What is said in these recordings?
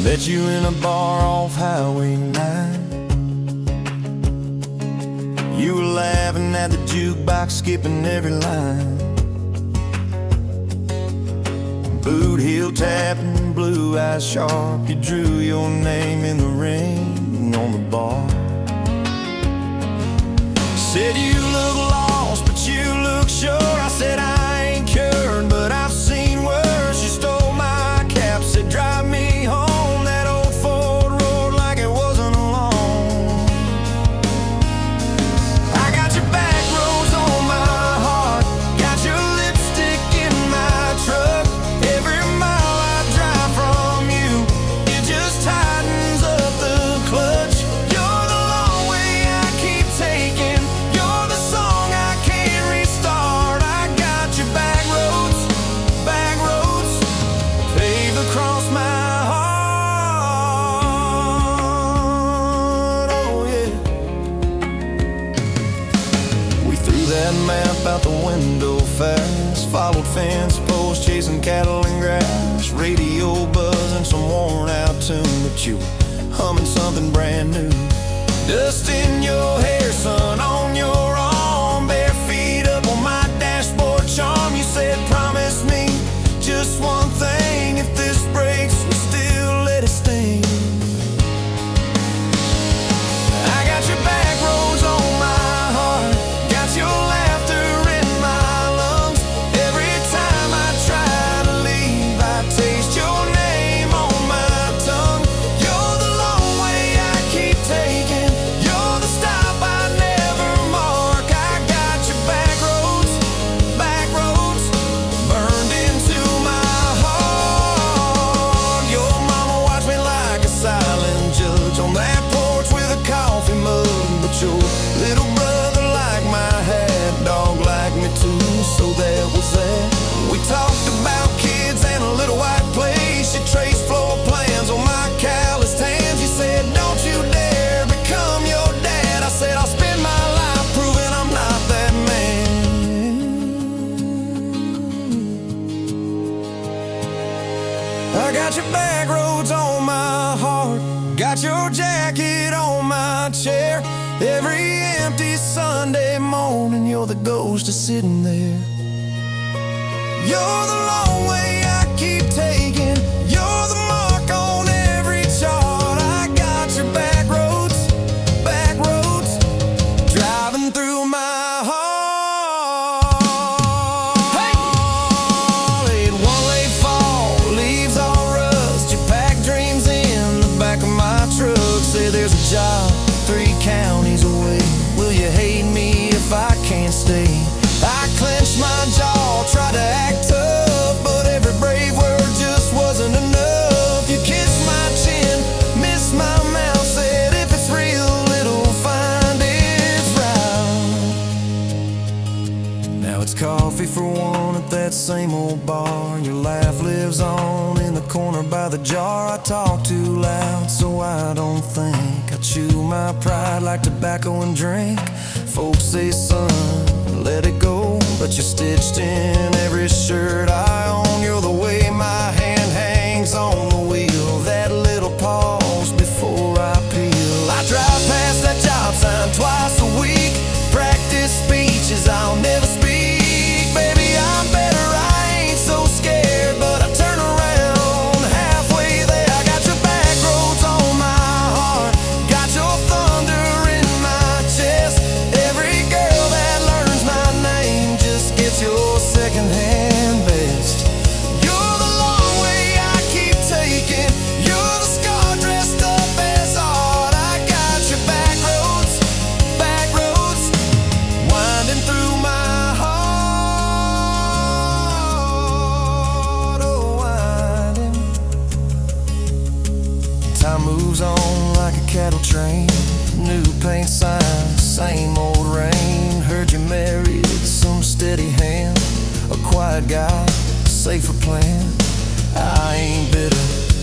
Met you in a bar off Highway 9. You were laughing at the jukebox, skipping every line. Boot heel tapping, blue eyes sharp. You drew your name in the ring on the bar. Said you look lost, but you look sure. I said I ain't cured, but I've seen worse. You stole my cap, said drive me home. That old Ford road like it wasn't alone. I got your back roads on my heart, got your lipstick in my truck. Every mile I drive from you, it just tightens up the clutch. You're the long way I keep taking, you're the song I can't restart. I got your back roads paved across my heart. Oh yeah. We threw that map out the window fast, followed fence posts, chasing cattle and grass, radio buzzing some worn out tune, but you were humming something brand new. Dust in your hair, sun on your arm, bare feet up on my dashboard charm. You said promise me just one thing, if this breaks we still let it sting. I got your back roads on my heart, got your laughter in my lungs. Every time I try to leave, I taste your name on my tongue. You're the long way I keep taking, you're the stop I never mark. I got your back roads burned into my heart. Your mama watched me like a silent judge on that porch with a coffee mug, but your little brother liked my hat, dog liked me too, so that was that. We talked about kids and a little white place. You traced floor plans on my calloused hands. You said don't you dare become your dad. I said I'll spend my life proving I'm not that man. I got your back roads on my heart, got your jacket on my chair. Every empty Sunday morning, you're the ghost of sitting there. You're the long way I keep taking, you're the mark on every chart. I got your back roads driving through my heart. Hey! Let one late fall, leaves all rust. You pack dreams in the back of my truck. Say there's a job 3 counties away. Will you hate me if I can't stay? I clenched my jaw, tried to act tough, but every brave word just wasn't enough. You kissed my chin, missed my mouth, said if it's real, it'll find its route. Now it's coffee for one at that same old bar. Your laugh lives on in the corner by the jar. I talk too loud, so I don't think. I chew my pride like tobacco and drink. Folks say, son, let it go, but you're stitched in every shirt I own. You're the way my hand hangs on the wheel, that little pause before I peel. I drive past that job sign twice a week, practice speeches I'll never speak. Baby, I'm better, I ain't so scared, but I turn around halfway there. I got your back roads on my heart, got your thunder in my chest. Every girl that learns my name just gets your secondhand best. You're the long way I keep taking, you're the scar dressed up as art. I got your back roads winding through my heart. Oh, winding. Time moves on like a cattle train, new paint signs, same old rain. Heard you married some steady hand, a quiet guy, safer plan. I ain't bitter,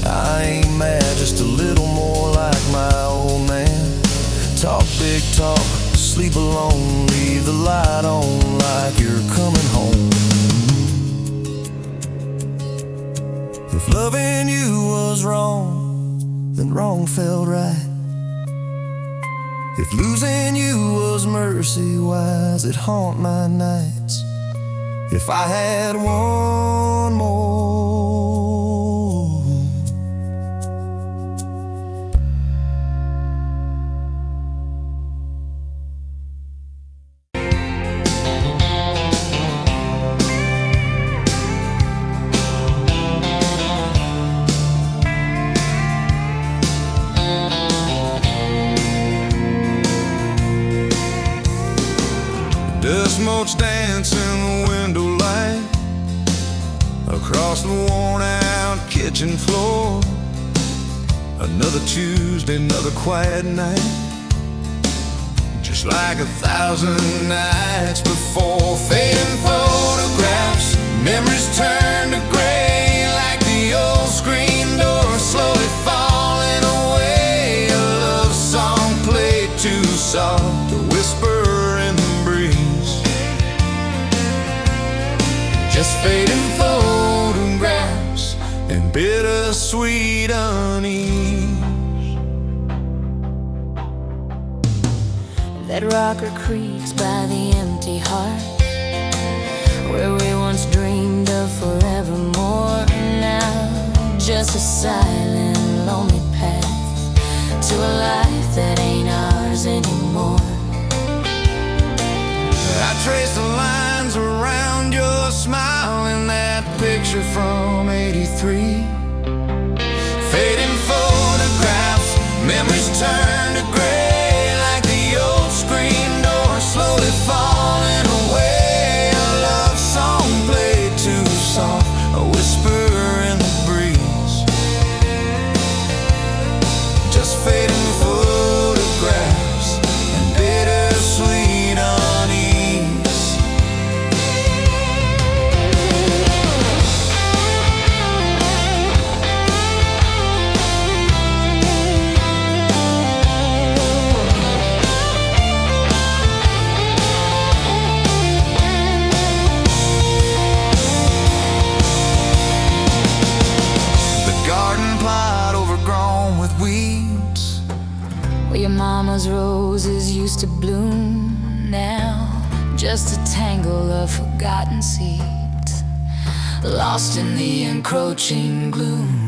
I ain't mad, just a little more like my old man. Talk big talk, sleep alone, leave the light on like you're coming home. If loving you was wrong, then wrong felt right. If losing you was mercy, why's it haunt my nights? If I had one more, dust motes dance in the window light across the worn-out kitchen floor. Another Tuesday, another quiet night, just like 1,000 nights before. Fading photographs, memories turn to gray, like the old screen door slowly falling away. A love song played too soft, a whisper in the breeze, just fading photographs and bittersweet unease. That rocker creaks by the empty heart, where we once dreamed of forevermore. Now just a silent, lonely path to a life that ain't ours anymore. I trace the lines around your smile in that picture from '83. Fading photographs, memories turn to gray, like the old screen door slowly falling away. A love song played too soft, a whisper in the breeze, just fading photographs and bittersweet unease. Where your mama's roses used to bloom, now just a tangle of forgotten seeds, lost in the encroaching gloom.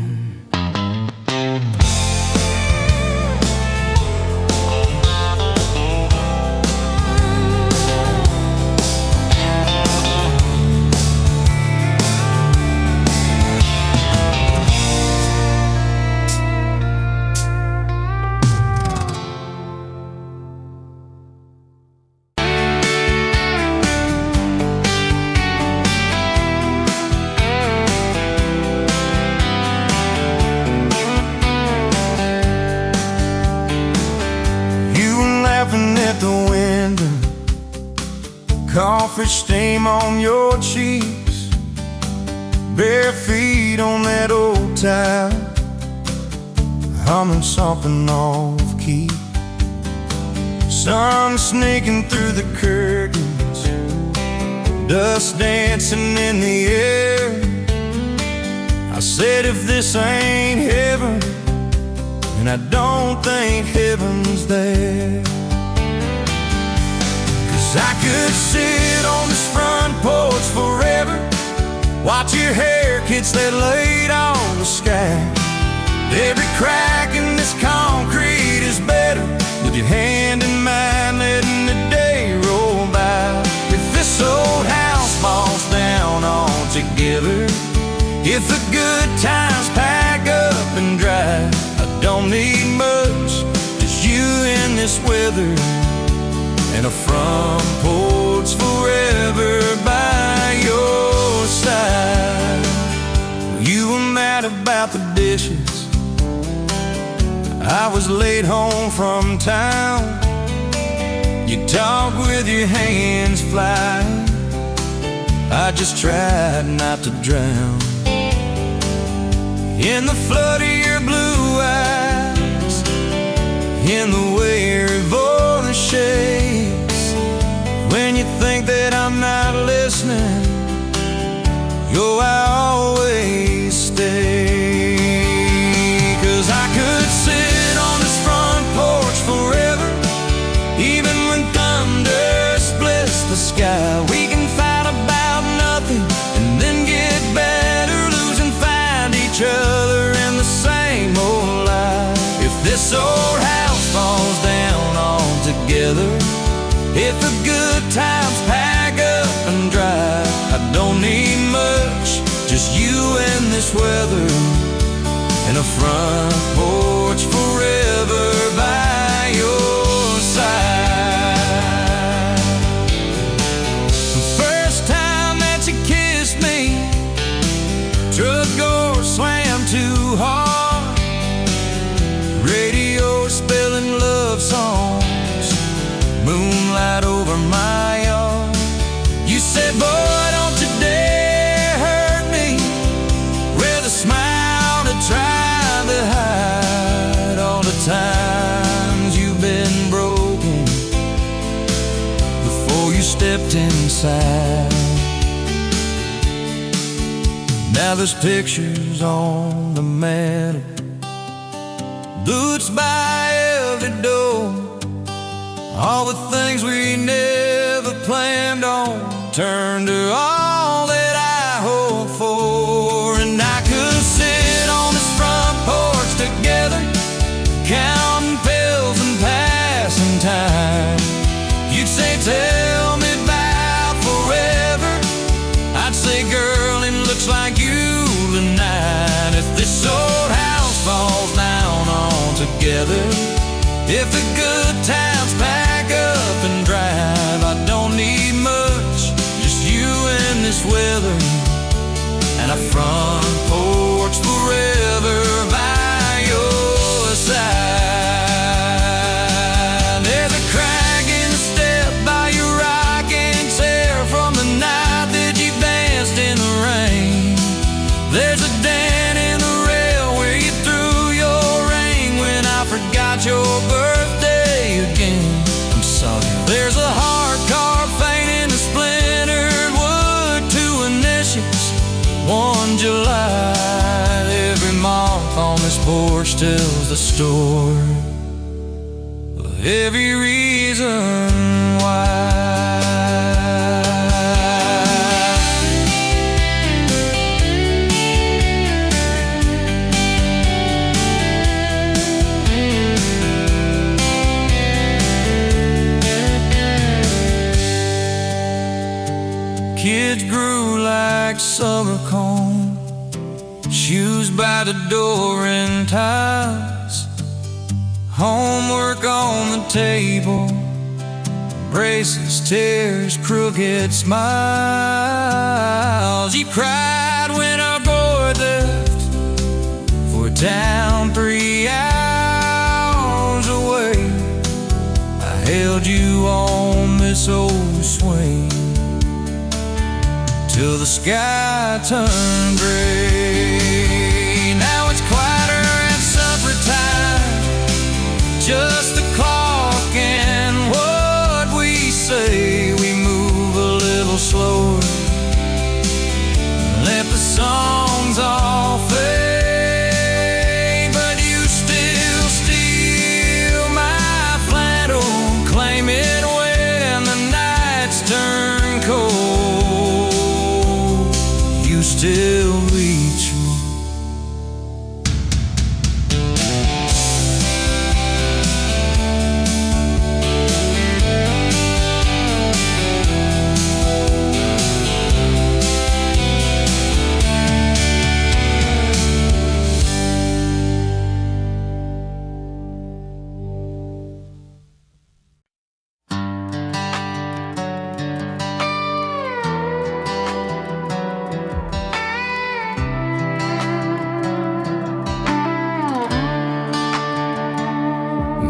At the window, coffee stain on your cheeks, bare feet on that old tile, humming something off key. Sun sneaking through the curtains, dust dancing in the air. I said, if this ain't heaven, and I don't think heaven's there. I could sit on this front porch forever, watch your hair kids that laid on the sky. Every crack in this concrete is better with your hand in mine, letting the day roll by. If this old house falls down altogether, if the good times pack up and drive, I don't need much, just you in this weather, and a front porch forever by your side. You were mad about the dishes, I was late home from town. You talk with your hands flying, I just tried not to drown in the flood of your blue eyes, in the way your voice shakes when you think that I'm not listening. Yo, I always stay, 'cause I could this weather, and a front porch forever by your side. The first time that you kissed me, truck door slammed too hard, radio spelling love songs, moonlight over my yard. You said, boy, don't you dare hurt me, with a smile to try to hide all the times you've been broken before you stepped inside. Now there's pictures on the mantle, boots by every door, all the things we never planned on turned to all that I hoped for. And I could sit on this front porch together, counting pills and passing time. You'd say, tell me about forever. I'd say, girl, it looks like you tonight. If this old house falls down altogether, if the good times pack up and drive, I don't need much, just you and this weather, and a front porch forever by your side. There's a crack in the step by your rocking chair from the night that you danced in the rain. There's a dent in the rail where you threw your ring when I forgot your birthday again. I'm sorry. There's a hard car paint in the splintered wood, 2 initials, 1 July. Every mark on this porch tells the story of every reason why. Kids grew like summer corn, shoes by the door and ties, homework on the table, braces, tears, crooked smiles. You cried when our boy left for a town 3 hours away. I held you on this old swing till the sky turned gray. Now it's quieter at supper time, just the clock and what we say. We move a little slower, let the songs all fade, but you still steal my flannel, claim it when the nights turn cold. You still reach me.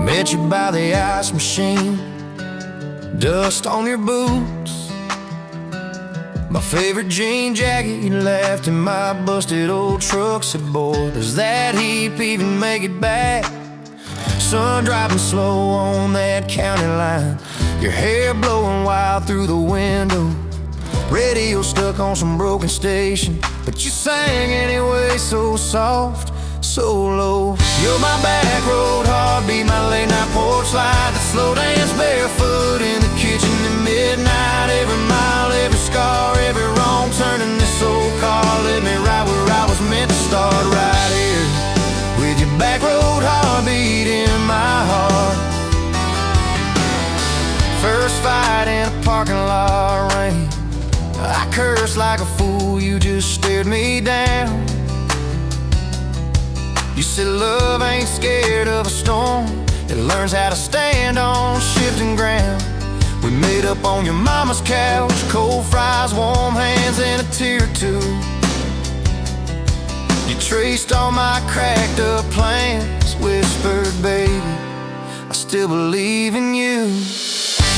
Met you by the ice machine, dust on your boots, my favorite jean jacket you left in my busted old truck. Said, boy, does that heap even make it back? Sun driving slow on that county line, your hair blowing wild through the window, radio stuck on some broken station, but you sang anyway, so soft, so low. You're my back road heartbeat, my late night porch light, the slow dance barefoot in the kitchen at midnight. Every mile, every scar, every wrong turn in this old car led me right where I was meant to start, right here with your back road heartbeat in my heart. First fight in a parking lot rain, I cursed like a fool, you just stared me down. You said love ain't scared of a storm, it learns how to stand on shifting ground. We made up on your mama's couch, cold fries, warm hands, and a tear or two. You traced all my cracked up plans, whispered, baby, I still believe in you.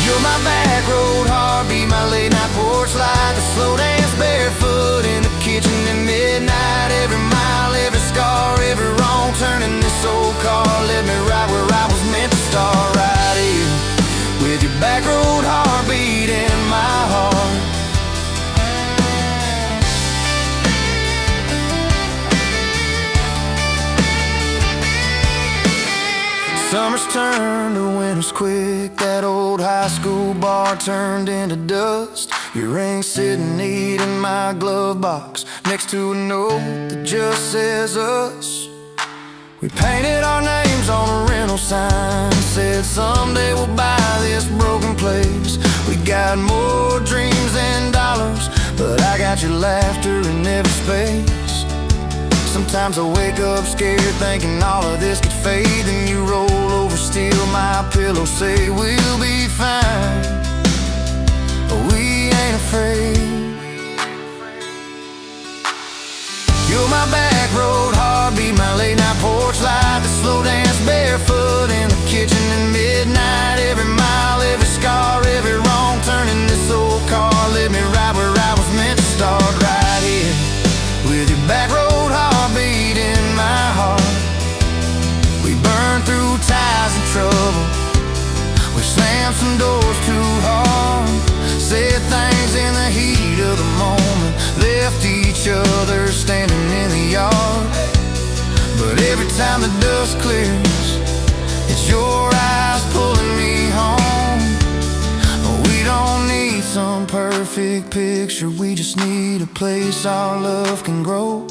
You're my back road heartbeat, my late night porch light, the slow dance barefoot in the kitchen at midnight. Every mile, every scar, every wrong turn in this old car led me right where I was meant to start, right here with your back road heartbeat in my heart. Summers turned to winters quick. That old high school bar turned into dust. Your ring sitting neat in my glove box, next to a note that just says us. We painted our names on a rental sign, said someday we'll buy this broken place. We got more dreams than dollars, but I got your laughter in every space. Sometimes I wake up scared, thinking all of this could fade. Then you roll over, steal my pillow, say we'll be fine, but we ain't afraid. You're my back road heartbeat, my late night porch light, the slow dance barefoot in the kitchen at midnight. Every mile, every scar, every wrong turn in this old car led me right where I was meant to start, right here with your back road heartbeat in my heart. We burned through ties and trouble, we slammed some doors too hard, said things in the heat of the moment, left each other standing in the yard. But every time the dust clears, it's your eyes pulling me home. We don't need some perfect picture, we just need a place our love can grow.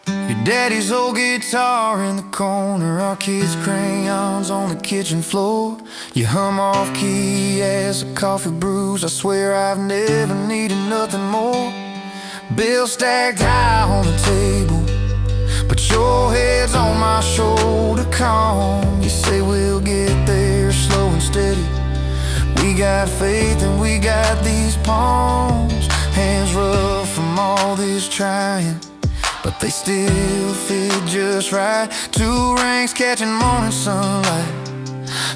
Your daddy's old guitar in the corner, our kids' crayons on the kitchen floor. You hum off key as the coffee brews, I swear I've never needed nothing more. Bills stacked high on the table, but your head's on my shoulder, calm. You say we'll get there slow and steady. We got faith and we got these palms, hands rough from all this trying, but they still fit just right. Two rings catching morning sunlight,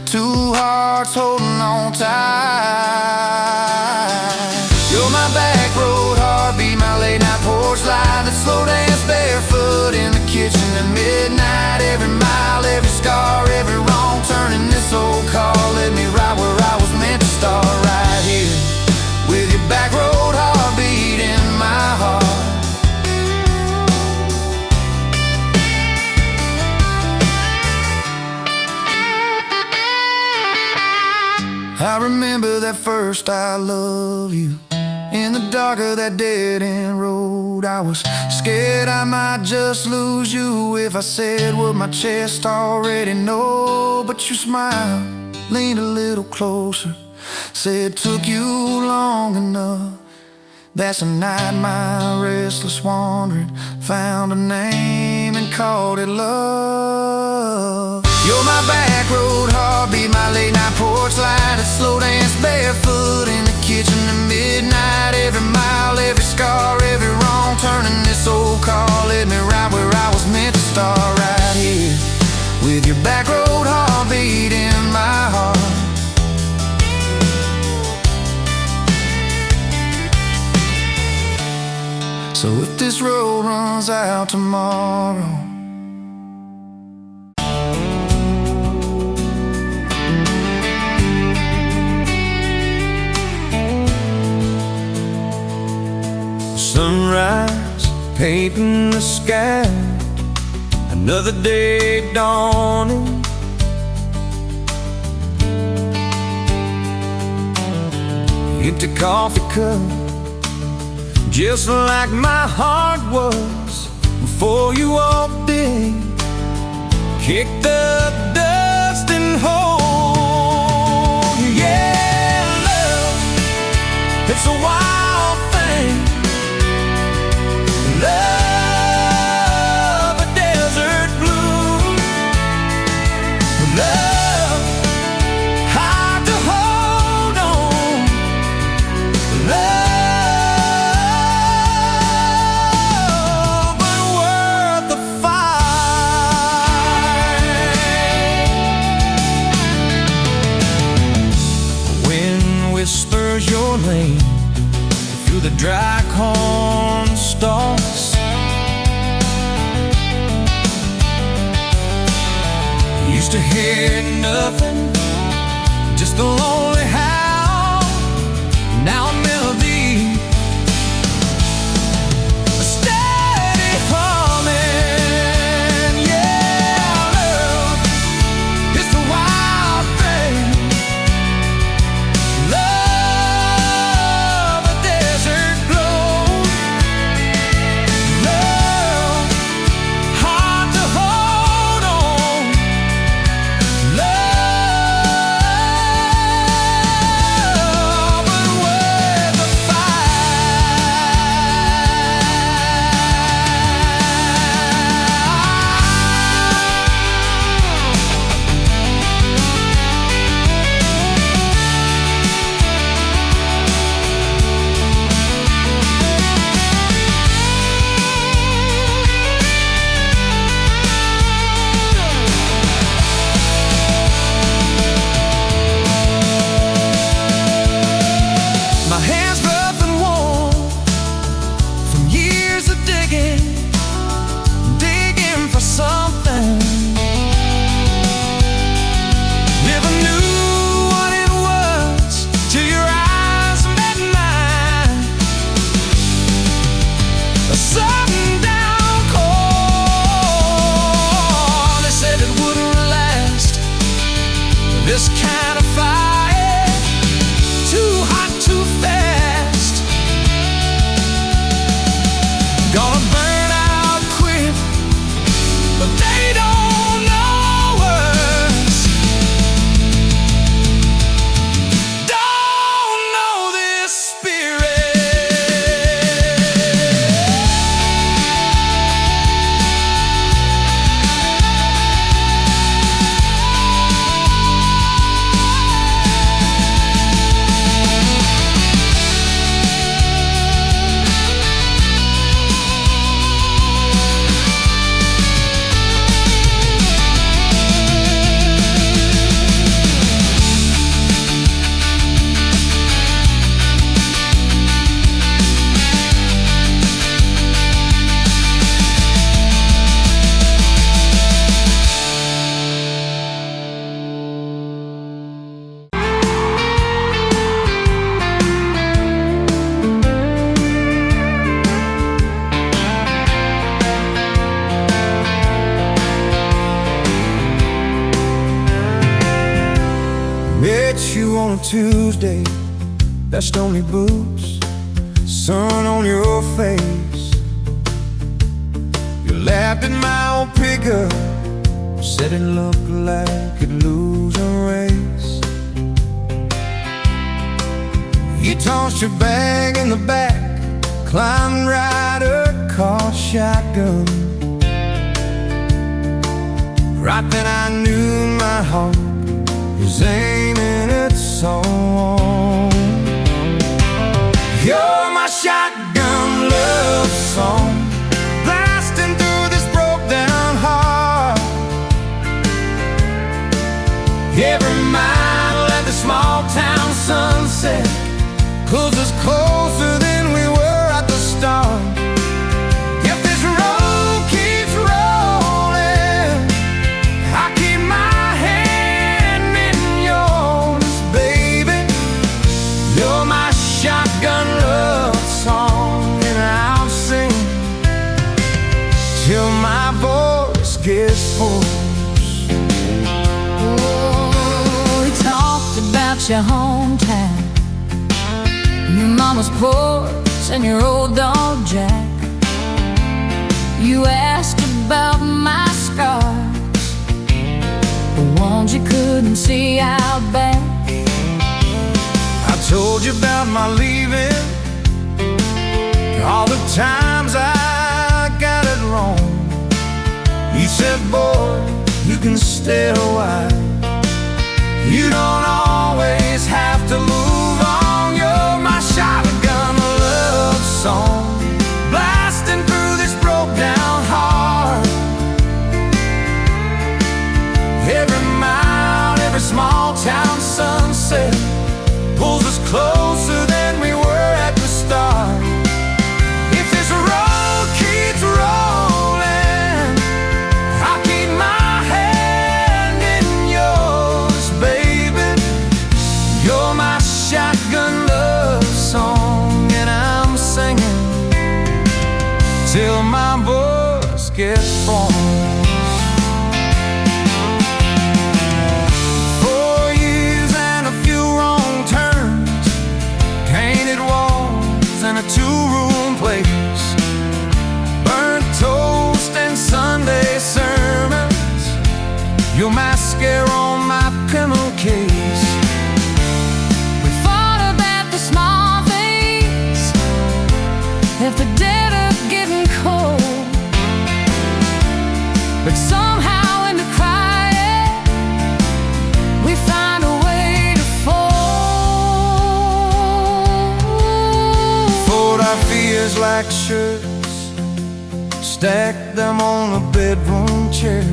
two hearts holding on tight. You're my back road heartbeat, my late night porch light, that slow dance barefoot in the kitchen at midnight. Every mile, every scar, every wrong turn in this old car led me right where I was meant to start, right here with your back road heartbeat in my heart. I remember that first I love you, in the dark of that dead-end road. I was scared I might just lose you if I said what my chest already know. But you smiled, leaned a little closer, said took you long enough. That's the night my restless wandering found a name and called it love. You're my back road heartbeat, my late night porch light, that slow dance barefoot in the kitchen at midnight. Every mile, every scar, every wrong turn in this old car led me right where I was meant to start, right here with your back road heartbeat in my heart. So if this road runs out tomorrow, sunrise painting the sky, another day dawning. Empty coffee cup, just like my heart was before you walked in. Kick the dust and hold you. Yeah, love, it's a wild thing. Love, a desert dry corn stalks. Used to hear nothing, just the lonely howl. Now a melody, a steady humming. Yeah, love is the wild thing. Love a desert glow. Love hard to hold on. Love but worth the My hands rough and worn from years of digging for something. Never knew what it was till your eyes met mine. A sudden downpour, they said it wouldn't last. This kind of fire, too hot, too fast. Gonna burn out quick, but they don't know us. Don't know this spirit. Met you on a Tuesday, that stony boots, sun on your face. You laughed at my old pickup, said it looked like it'd lose a race. You tossed your bag in the back, climbed right across shotgun. Right then I knew my heart was aiming at song. You're my shotgun love song, blasting through this broke down heart. Every mile at the small town sunset pulls us closer than we were at the start. If this road keeps rolling, I keep my hand in yours, baby. You're my shotgun love song, and I'll sing till my voice gets hoarse. Oh, we talked about your hometown, your mama's porch and your old dog Jack. You asked about my scars, the ones you couldn't see out back. I told you about my leaving, all the times I got it wrong. You said, boy, you can stay a while. You don't always have to move on. You're my shotgun love song, blasting through this broke down heart. Every mile, every small town sunset pulls us closer than we were at the start. Your mascara on my pillowcase. We fought about the small things. If the dead are getting cold, but somehow in the crying we find a way to fold. Fold our fears like shirts, stack them on a bedroom chair.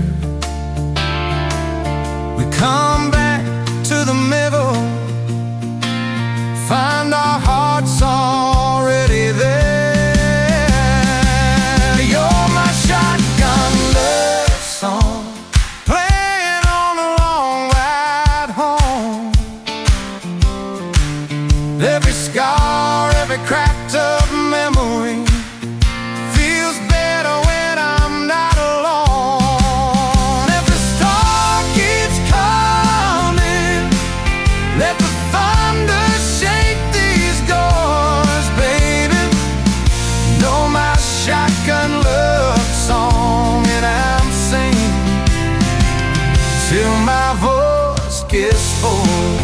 We come back to the middle, find our hearts already there. You're my shotgun love song, playing on a long ride home. Every scar, every cracked up memory feels better when I'm not alone. Every star keeps coming, let the thunder shake these doors, baby. Know my shotgun love song, and I'm singing till my voice gets hoarse.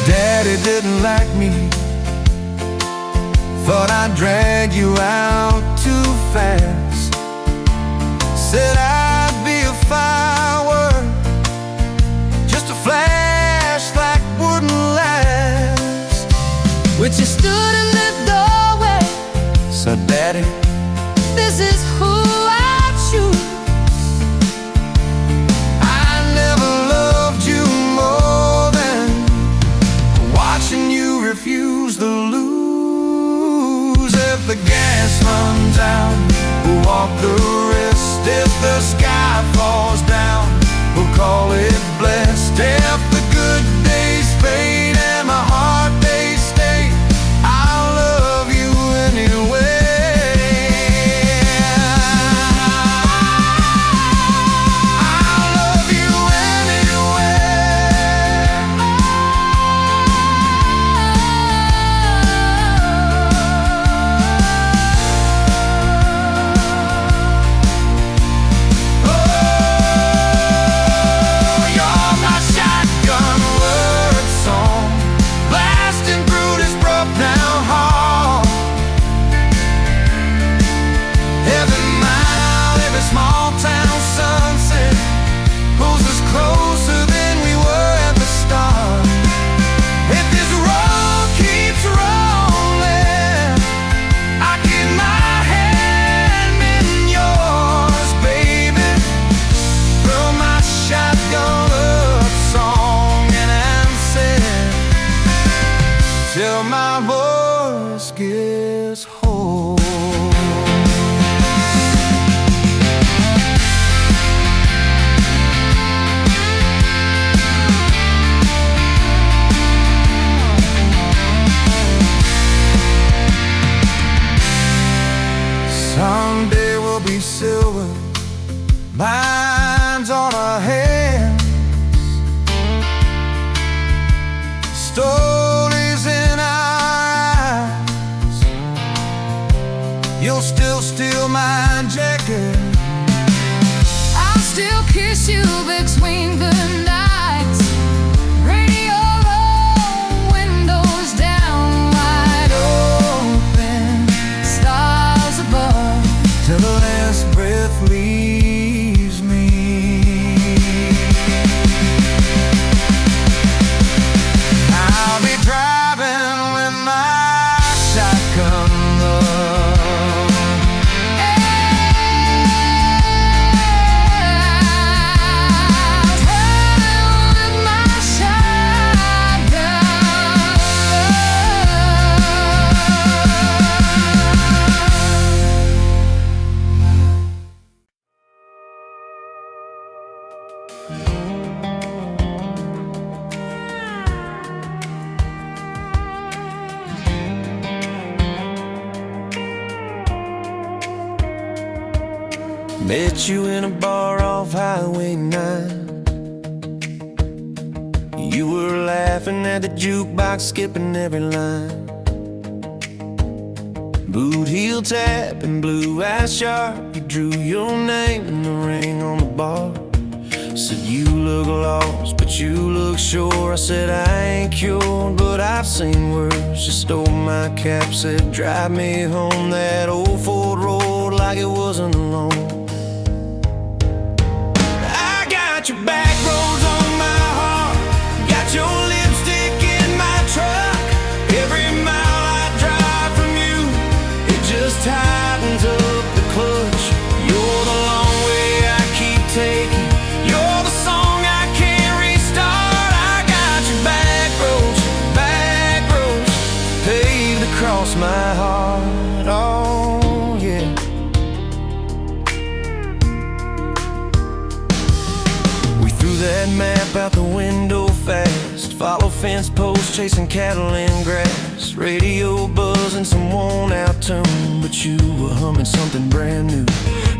Daddy didn't like me, thought I'd drag you out too fast. Said I'd be a firework, just a flash like wouldn't last. But you stood in the doorway, So Daddy, this is who I choose. I never loved you more than watching you refuse to lose. If the gas runs out, we'll walk the rest. If the sky falls down, we'll call it blessed. If the good days fade and my heart they stay, I'll love you anyway. I'll love you You're my shotgun word song, blasting through this broke down heart. Every mile, every small town sunset pulls us closer than we were at the start. If this road keeps rolling, I keep my hand in yours, baby. Throw my shotgun love song, and I'm sad till my voice gets hoarse. Someday we'll be silver, lines on our hands, stories in our eyes. You'll still steal my jacket, I'll still kiss you between the nights. Radio low, windows down, wide open, stars above, till the last breath leaves me. I'll be driving with my shotgun love. I'll run Met you in a bar off Highway 9. You were laughing at the jukebox, skipping every line. Boot heel tap and blue eyes sharp. You drew your name in the ring on the bar. Said you look lost, but you look sure. I said I ain't cured, but I've seen worse. You stole my cap, said drive me home that old Ford road like it wasn't alone. I got your back roads on my heart, got your lipstick in my truck. Every mile I drive from you, it just tightens up the clutch. You're the long way I keep taking, you're the song I can't restart. I got your back roads paved across my heart. Oh yeah. We threw that map out the window fast, follow fence posts, chasing cattle in grass. Radio buzzing some worn out tune, but you were humming something brand new.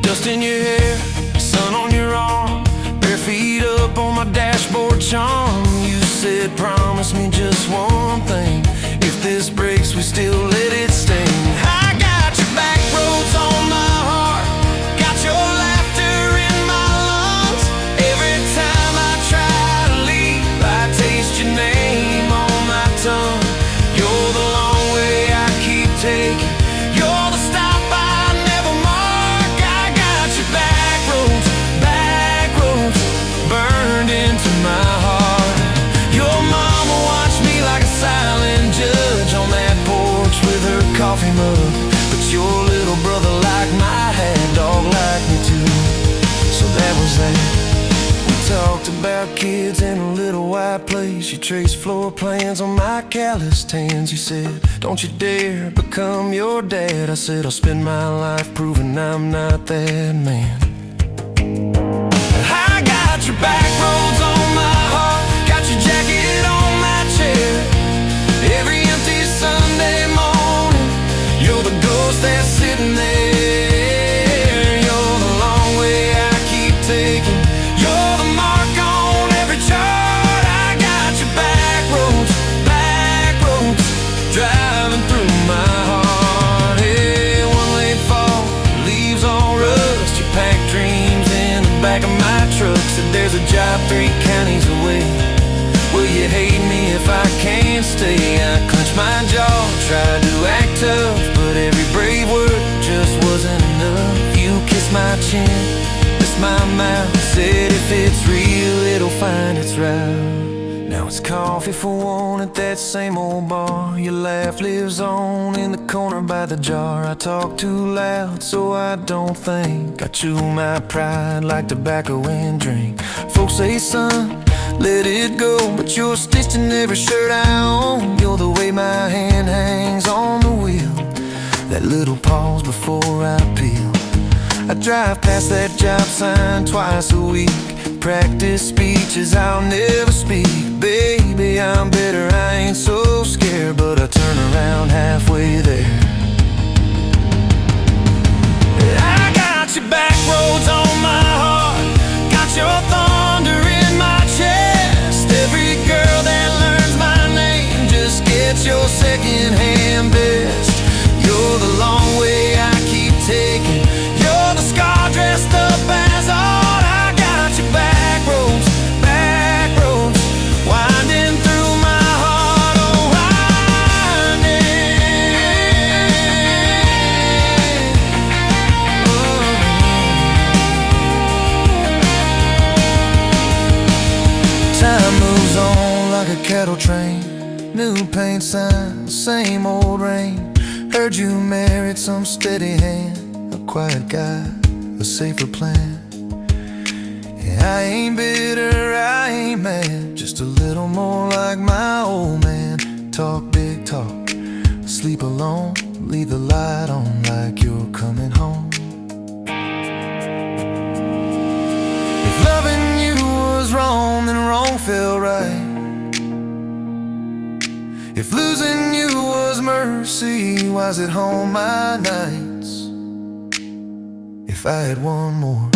Dust in your hair, sun on your arm, bare feet up on my dashboard charm. You said promise me just one thing, if this breaks we still let it sting. I got your back roads on my heart, got your laughter in my lungs. Every time I try to leave, I taste your name on my tongue. You're the long way I keep taking, you're the stop I never mark. I got your back roads burned into my heart. Your mama watched me like a silent judge on that porch with her coffee mug, but your little brother liked my hat, dog liked me too. So that was that. We talked about kids in a little white place. You traced floor plans on my calloused hands. You said, don't you dare become your dad. I said, I'll spend my life proving I'm not that man. I got your back roads on my heart, got your jacket on my chair. Every empty Sunday morning, you're the ghost that's sitting there. You're the long way I keep taking, you're the mark on every chart. I got your back roads driving through my heart. Hey, one late fall, leaves all rust. You pack dreams in the back of my truck. Said there's a job 3 counties away. Will you hate me if I can't stay? I clenched my jaw, tried to act tough, but every brave word just wasn't enough. You kissed my chin, missed my mouth, said if it's real, it'll find its route. Now it's coffee for one at that same old bar. Your laugh lives on in the corner by the jar. I talk too loud, so I don't think. I chew my pride like tobacco and drink. Folks say, son, let it go, but you're stitched in every shirt I own. You're the way my hand hangs on the wheel, that little pause before I peel. I drive past that job sign twice a week, practice speeches I'll never speak. Baby, I'm better, I ain't so scared, but I turn around halfway there. I got your back roads on my heart, got your thunder in my chest. Every girl that learns my name just gets your second-hand best. You're the long way I keep taking, you're the scar dressed up as art. I got your back roads winding through my heart. Oh, time moves on like a cattle train, new paint sign, same old rain. Heard you married some steady hand, a quiet guy, a safer plan. Yeah, I ain't bitter, I ain't mad, just a little more like my old man. Talk big talk, sleep alone, leave the light on like you're coming home. If loving you was wrong, then wrong felt right. If losing you was mercy, why's it home my nights? If if I had one more.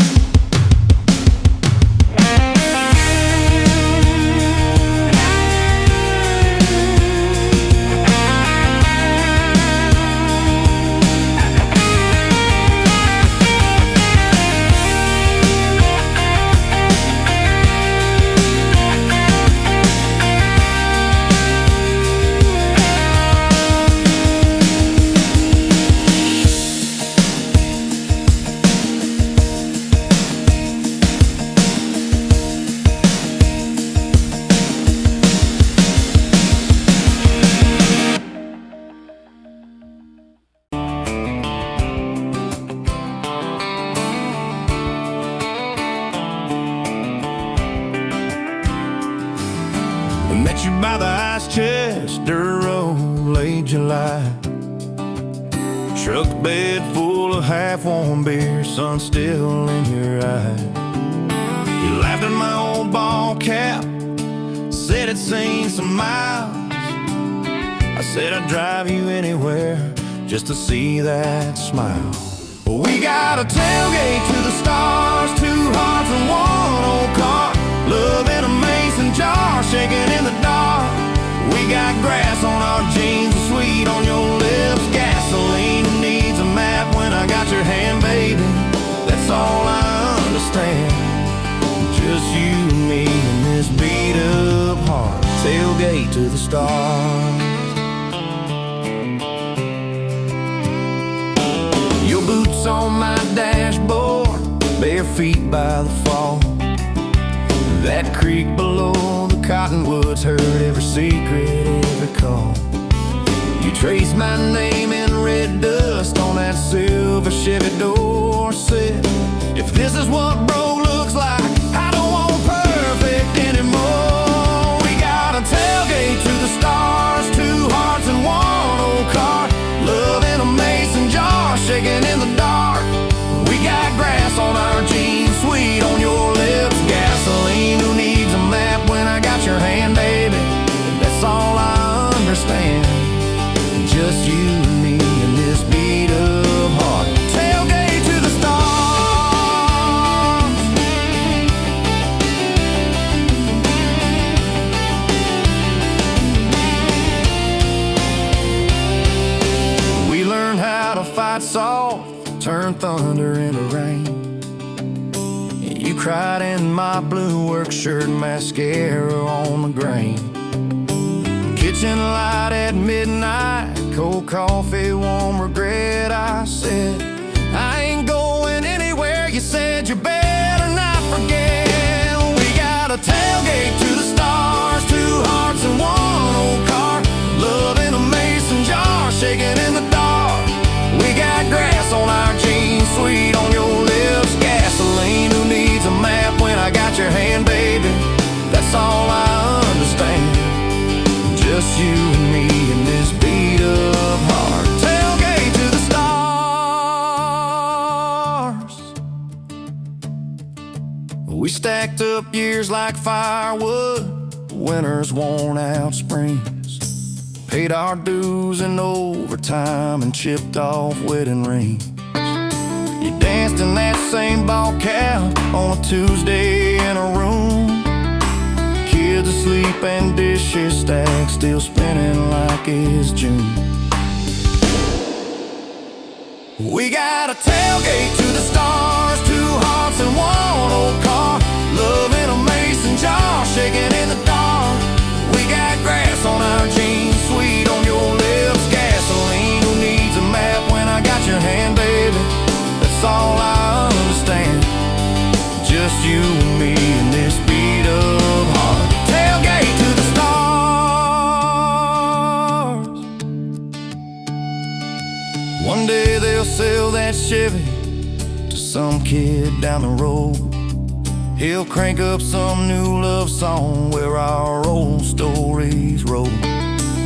Met you by the ice chest, dirt road, late July. Truck bed full of half-warm beer, sun still in your eye. You laughed at my old ball cap, said it's seen some miles. I said I'd drive you anywhere just to see that smile. We got a tailgate to the stars, two hearts and one old car. Love in a mason jar, shaking in the dark. We got grass on our jeans, and sweet on your lips. Gasoline who needs a map when I got your hand, baby. That's all I understand. Just you and me and this beat up heart. Tailgate to the stars. Your boots on my dashboard, bare feet by the fall. That creek below the cottonwoods heard every secret, every call. You traced my name in red dust on that silver Chevy Dorset. If this is what broke looks like, I don't want perfect anymore. We got a tailgate to the stars, two hearts and one old car. Love in a mason jar, shaking in the dark. We got grass on our jeans, sweet on your lips. Gasoline who needs a map when I got your hand, baby. That's all I understand. Just you and me and this beat up heart. Tailgate to the stars. We learned how to fight soft, turn thunder into rain. You cried in my blue work shirt, mascara on the grain. Kitchen light at midnight, cold coffee, warm regret. I said, I ain't going anywhere. You said, you better not forget. We got a tailgate to the stars, two hearts and one old car. Love in a mason jar, shaking in the dark. We got grass on our jeans, sweet on your lips. Gasoline who needs a map when I got your hand, baby. That's all I understand. Just you and me and this beat up heart. Tailgate to the stars. We stacked up years like firewood, winters worn out springs. Paid our dues in overtime and chipped off wedding rings. You danced in that same ball cap on a Tuesday in a room. Kids asleep and dishes stacked, still spinning like it's June. We got a tailgate to the stars, two hearts and one old car. Love in a mason jar, shaking in the dark. We got grass on our jeans, sweet on your lips. Gasoline who needs a map when I got your hand, baby. That's all I understand. Just you and me and this beat up heart. Tailgate to the stars. One day they'll sell that Chevy to some kid down the road. He'll crank up some new love song where our old stories roll.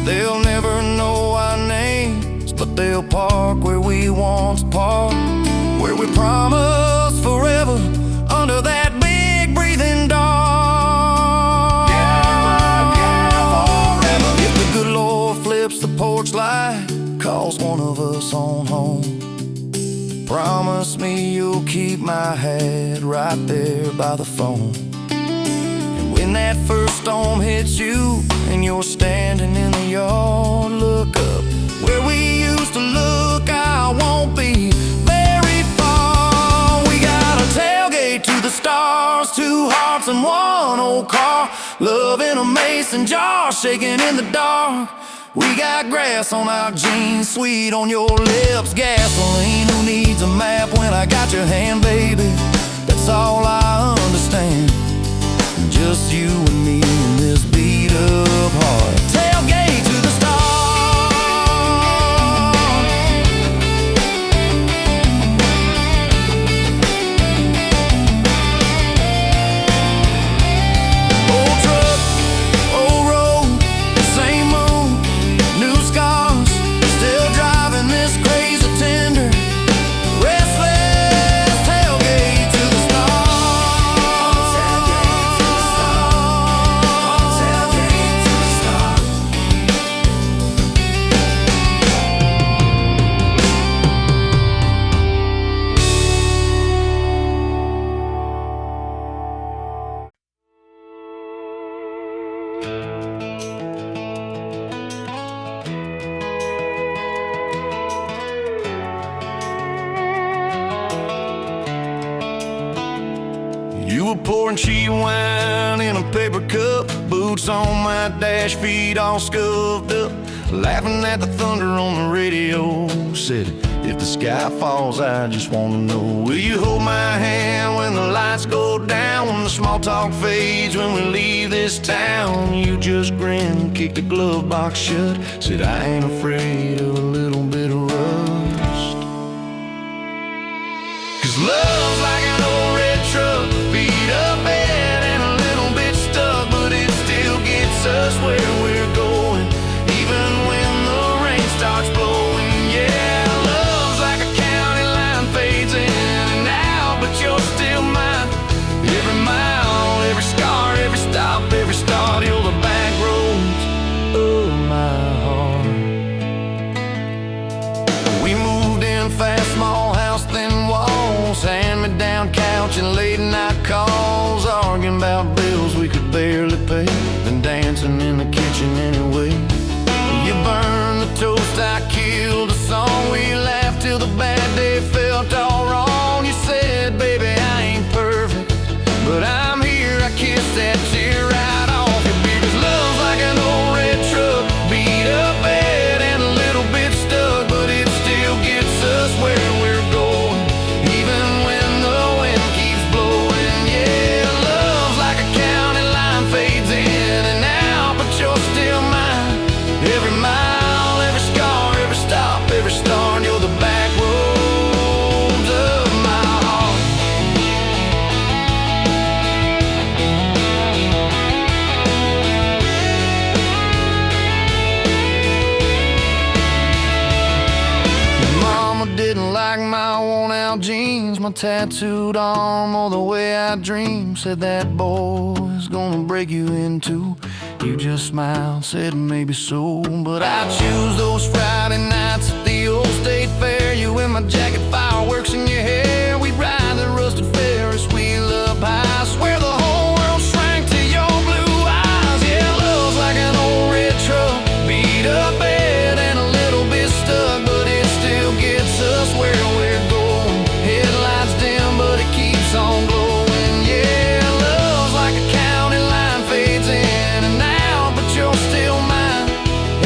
They'll never know our names, but they'll park where we once parked, where we promised forever under that big breathing dog. Yeah, forever. If the good Lord flips the porch light, calls one of us on home, promise promise me you'll keep my hat right there by the phone. And when that first storm hits you and you're standing in the yard, look up where we used to look. I won't be very far. We got a tailgate to the stars, 2 hearts and 1 old car, love in a mason jar, shaking in the dark. We got grass on our jeans, sweet on your lips, gasoline. Who needs a map when I got your hand, baby? That's all I understand. Just you and me in this beat up heart. Tailgate to the stars. Old truck, old road, same moon, new scars, still driving this crazy tender, restless. Tailgate to the stars. Tailgate to the stars. Tailgate to the stars. You were pouring cheap wine in a paper cup, boots on my dash, feet all scuffed up, laughing at the thunder on the radio. Said, if the sky falls, I just wanna know, will you hold my hand when the lights go down, when the small talk fades, when we leave this town? You just grinned, kicked the glove box shut, said, I ain't afraid of a little bit of rust. 'Cause love's like an old red truck, beat up bed and a little bit stuck, but it still gets us where we're going, even when the rain starts blowing. Yeah, love's like a county line, fades in and out, but you're still mine. Every mile, every scar, every stop, every start, you're the back roads of my heart. We moved in fast, small house, thin walls, hand-me-down couch and late-night calls, arguing about bills we could barely pay, then dancing in the kitchen anyway. You burned the toast, I killed the song, we laughed till the bad day felt all wrong. You said, baby, I ain't perfect, but I'm here. I kissed that tear right off your beard. 'Cause love's like an old red truck, beat up bed and a little bit stuck, but it still gets us where we're going, even when the wind keeps blowing. Yeah, love's like a county line, fades in and out, but you're still mine. Every mile, every scar, every stop, every start, you're the back roads of my heart. Mama didn't like my worn-out jeans, my tattooed arm, or the way I dream. Said that boy's gonna break you in two. You just smiled, said maybe so, but I choose those Friday nights at the old state fair. You in my jacket, fireworks in your hair. We ride the rusted Ferris wheel up high. Swear the whole world shrank to your blue eyes. Yeah, love's like an old red truck, beat up bed and a little bit stuck, but it still gets us where we're going. Headlights dim, but it keeps on glowing. Yeah, love's like a county line, fades in and out, but you're still mine.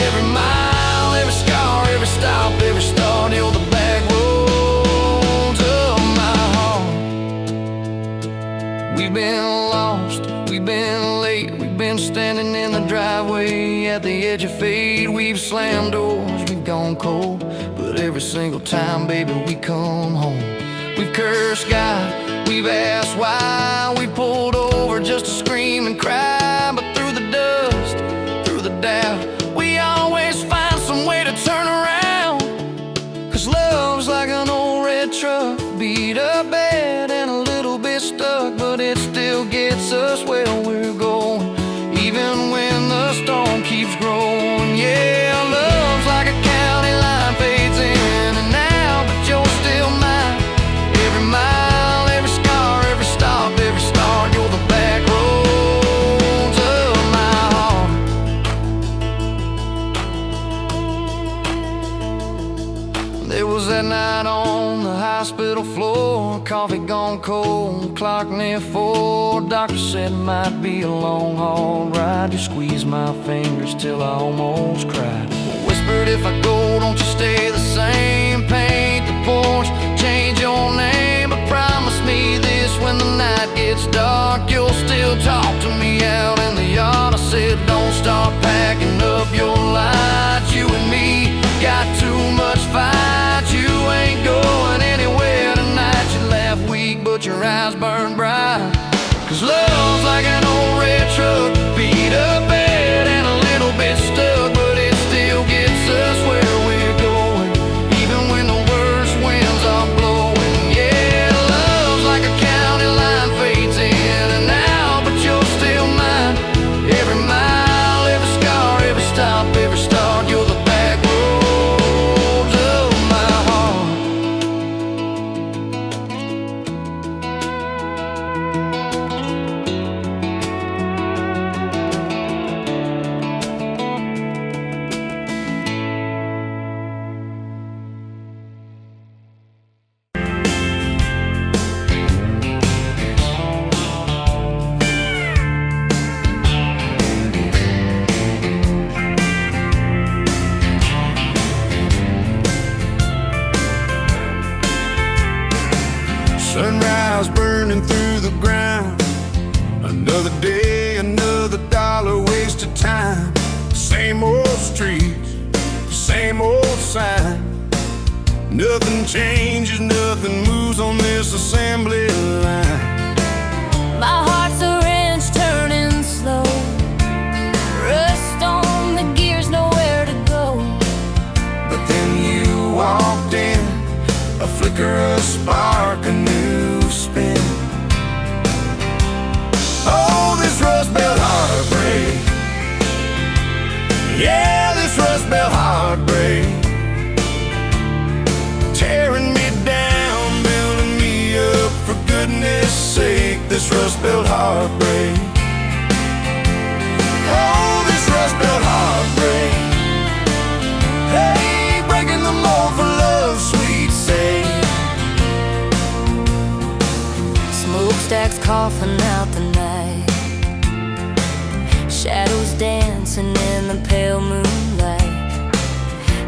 Every mile, every scar, every stop, every start, you're the back roads of my heart. We've been lost, we've been late, we've been standing in the driveway at the edge of fate. We've slammed doors, we've gone cold, but every single time, baby, we come home. We've cursed God, we've asked why, we pulled over just to scream and cry, but through the dust, through the doubt, we always find some way to turn around. 'Cause love's like an old red truck, beat up bed and a little bit stuck, but it still gets us where we're going, even when the storm keeps growing. Yeah, love's like a county line, fades in and out, but you're still mine. door, coffee gone cold, clock near 4. Doctor said it might be a long haul ride. You squeezed my fingers till I almost cried. Whispered, if I go, don't you stay the same. Paint the porch, change your name, but promise me this: when the night gets dark, you'll still talk to me out in the yard. I said, don't start packing up your lights. You and me got too much fight. You ain't going anywhere tonight. You laugh weak, but your eyes burn bright. 'Cause love's like an old red truck, beat up bed and a little bit stuck, but it still gets us where we're going, even when the worst winds are blowing. Yeah, love's like a county line, fades in and out, but you're still mine. Every mile, every scar, every stop, every start, you're the back roads of my heart. Sunrise burning through the ground. Another day, another dollar wasted time. Same old streets, same old sign. Nothing changes, nothing moves on this assembly line. My heart's a wrench turning slow, rust on the gears, nowhere to go. But then you walked in, a flicker, a spark, a new spin. Oh, this rust belt heartbreak. Yeah, this rust belt heartbreak. Tearing me down, building me up, for goodness sake, this rust belt heartbreak. Oh, this rust belt heartbreak. Hey, breaking the mold for love's sweet sake. Smokestacks coughing out the night, shadows dancing in the pale moonlight.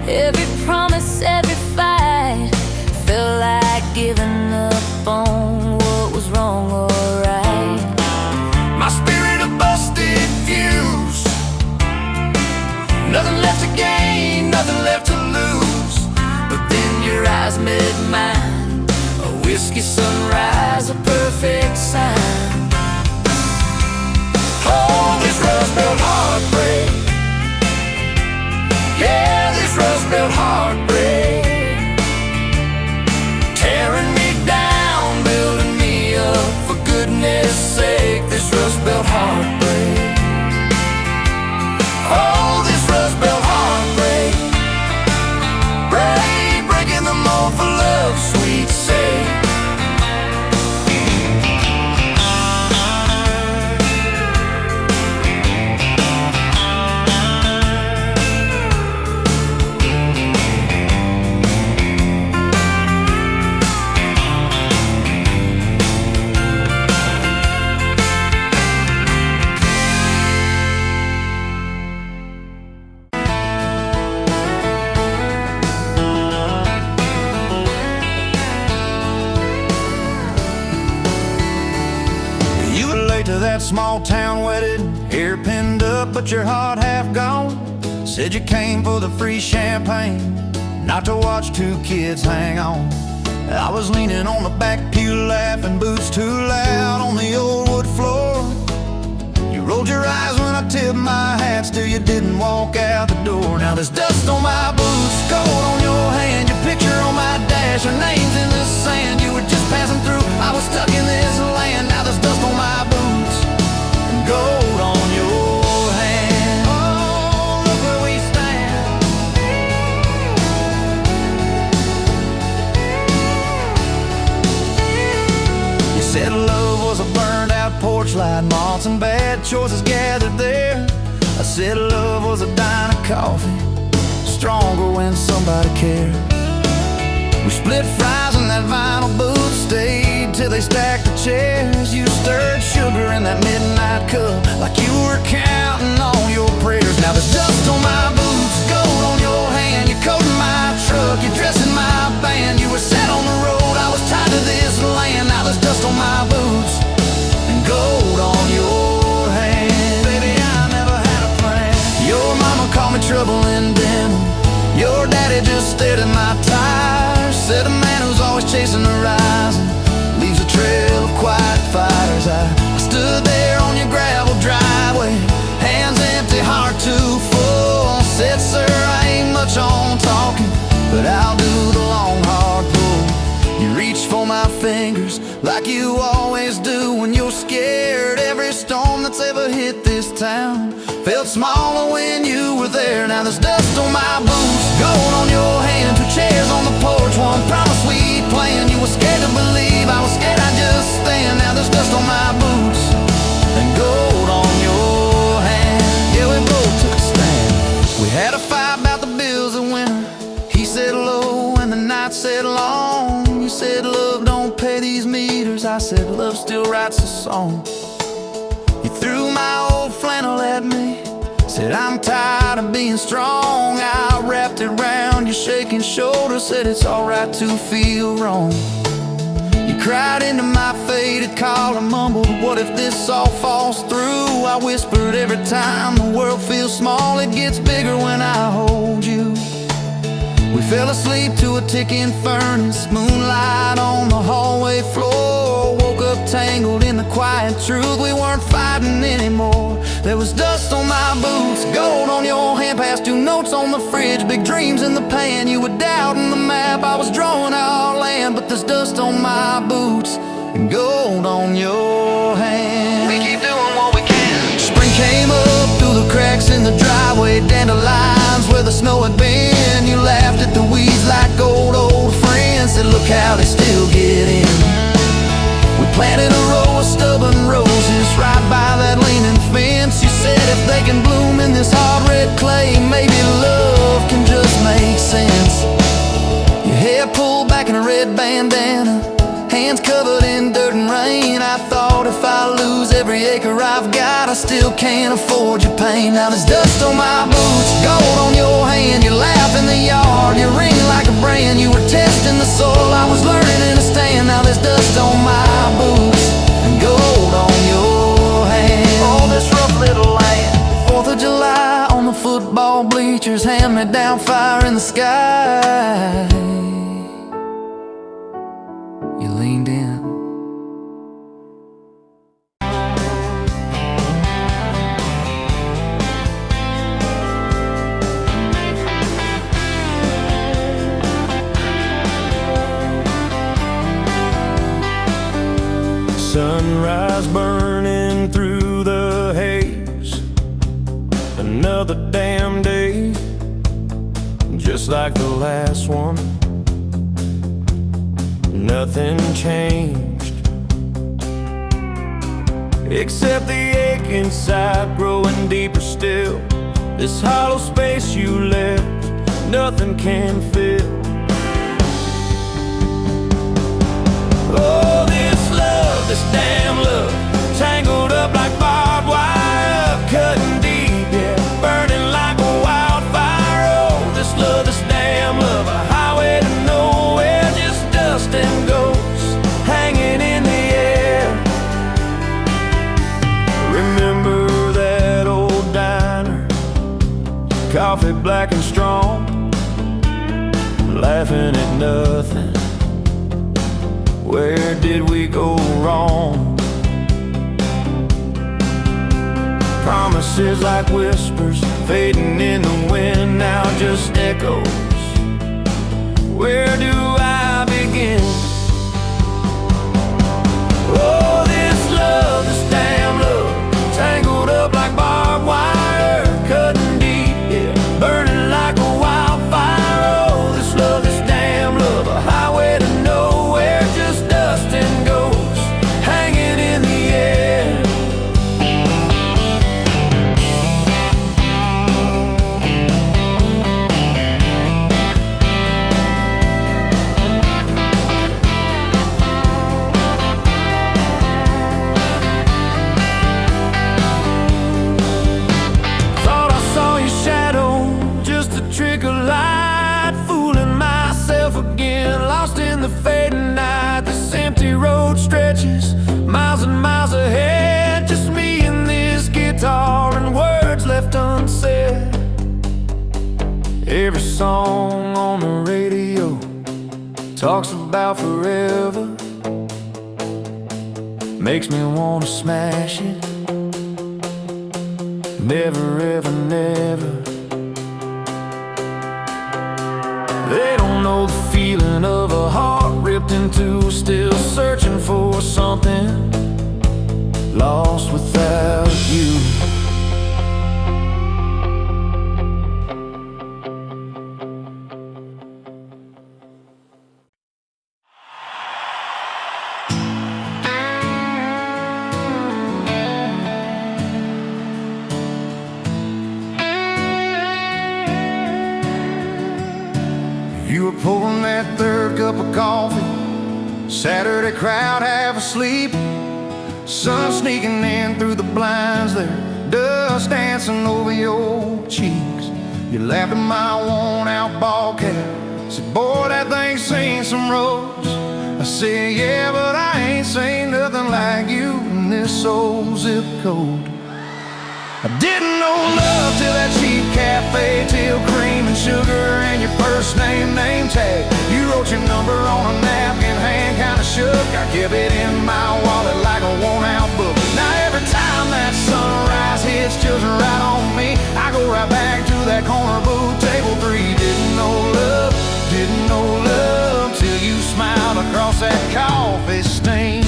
Every promise, every fight felt like giving up on what was wrong or right. My spirit a busted fuse, nothing left to gain, nothing left to lose. But then your eyes met mine, a whiskey sunrise, a perfect sign. Oh, this rust belt heartbreak. Yeah, this rust belt heartbreak. Tearing me down, building me up, for goodness sake, this rust belt heartbreak. Oh, this rust belt heartbreak. Breaking the mold for love's sweet sake. To that small town wedding, hair pinned up but your heart half gone. Said you came for the free champagne, not to watch two kids hang on. I was leaning on the back pew laughing, boots too loud on the old wood floor. You rolled your eyes when I tipped my hat, still you didn't walk out the door. Now there's dust on my boots, gold on your hand, your picture on my dash, your name's in the sand. You were just passing through, I was stuck in this land. Now there's dust on my boots, gold on your hand. Oh, look where we stand. You said love was a burned out porch light, moths and bad choices gathered there. I said love was a dime of coffee, stronger when somebody cared. We split fries in that vinyl booth, stayed they stacked the chairs. You stirred sugar in that midnight cup like you were counting on your prayers. Now there's dust on my boots, gold on your hand. You're coating my truck, you're dressing my band. You were set on the road, I was tied to this land. Now there's dust on my boots and gold on your hand. Baby, I never had a plan. Your mama called me trouble in denim. Your daddy just stared at my tires. Said a man who's always chasing the horizon leaves a trail of quiet fires. I stood there on your gravel driveway, hands empty, heart too full. Said, sir, I ain't much on talking, but I'll do the long, hard pull. You reached for my fingers like you always do when you're scared. Every storm that's ever hit this town felt smaller when you were there. Now there's dust on my boots, gold on your hand, 2 chairs on the porch, one promise we'd plan. You were scared to believe, I was scared I'd just stand. Now there's dust on my boots and gold on your hand. Yeah, we both took a stand. We had a fight about the bills of winter. He said low and the night said long. You said love don't pay these meters. I said love still writes a song. You threw my old flannel at me, said I'm tired of being strong. I wrapped it round your shaking shoulder, said it's alright to feel wrong. You cried into my faded collar, mumbled, what if this all falls through? I whispered, every time the world feels small, it gets bigger when I hold you. We fell asleep to a ticking furnace, moonlight on the hallway floor. Woke up tangled in the quiet truth, we weren't fighting anymore. There was dust on my boots, gold on your hand, past 2 notes on the fridge, big dreams in the pan. You were doubting the map, I was drawing our land. But there's dust on my boots and gold on your hand. We keep doing what we can. Spring came up through the cracks in the driveway, dandelions where the snow had been. You laughed at the weeds like old friends, said look how they still get in. We planted a row of stubborn roses right by that leaning fence. You said if they can bloom in this hard red clay, maybe love can just make sense. Your hair pulled back in a red bandana, hands covered in dirt and rain. I thought if I lose every acre I've got, I still can't afford your pain. Now there's dust on my boots, gold on your hand. You laugh in the yard, you ring like a brand. You were testing the soil, I was learning in a stand. Now there's dust on my boots and gold on your hand. Oh, this rough little land. 4th of July on the football bleachers, hand-me-down fire in the sky. You leaned in. Sunrise burning through the haze, another damn day, just like the last one. Nothing changed, except the ache inside growing deeper still. This hollow space you left, nothing can fill. Oh, this damn love, tangled up like barbed wire, cutting deep, yeah, burning like a wildfire. Oh, this love, this damn love, a highway to nowhere, just dust and ghosts hanging in the air. Remember that old diner, coffee black and strong, laughing at nothing. Where did we go wrong? Promises like whispers fading in the wind, now just echoes. Where do I begin? Oh, this love, this damn love, tangled up like barbed wire, cutting deep, yeah, burning like a wildfire. Oh, this love, this damn love, a highway to nowhere, just dust and ghosts hanging in the air. song on the radio talks about forever, makes me wanna smash it. Never ever never. They don't know the feeling of a heart ripped in two, still searching for something, lost without you. You were pouring that third cup of coffee, Saturday crowd half asleep, sun sneaking in through the blinds there, dust dancing over your cheeks. You laughed at my worn-out ball cap, said, boy, that thing's seen some roads. I said, yeah, but I ain't seen nothing like you in this old zip code. I didn't know love till that cheap cafe, till cream and sugar and your first name tag. You wrote your number on a napkin, hand kinda shook. I kept it in my wallet like a worn-out book. Now every time that sunrise hits just right on me, I go right back to that corner booth, table 3. Didn't know love till you smiled across that coffee stain.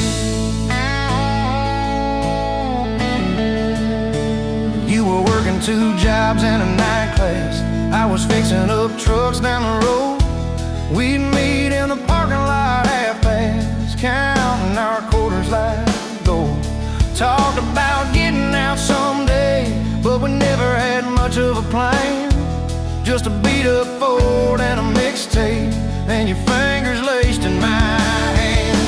You were working 2 jobs and a night class, I was fixing up trucks down the road. We'd meet in the parking lot half-past, counting our quarters like gold. Talked about getting out someday, but we never had much of a plan. Just a beat-up Ford and a mixtape, and your fingers laced in my hand.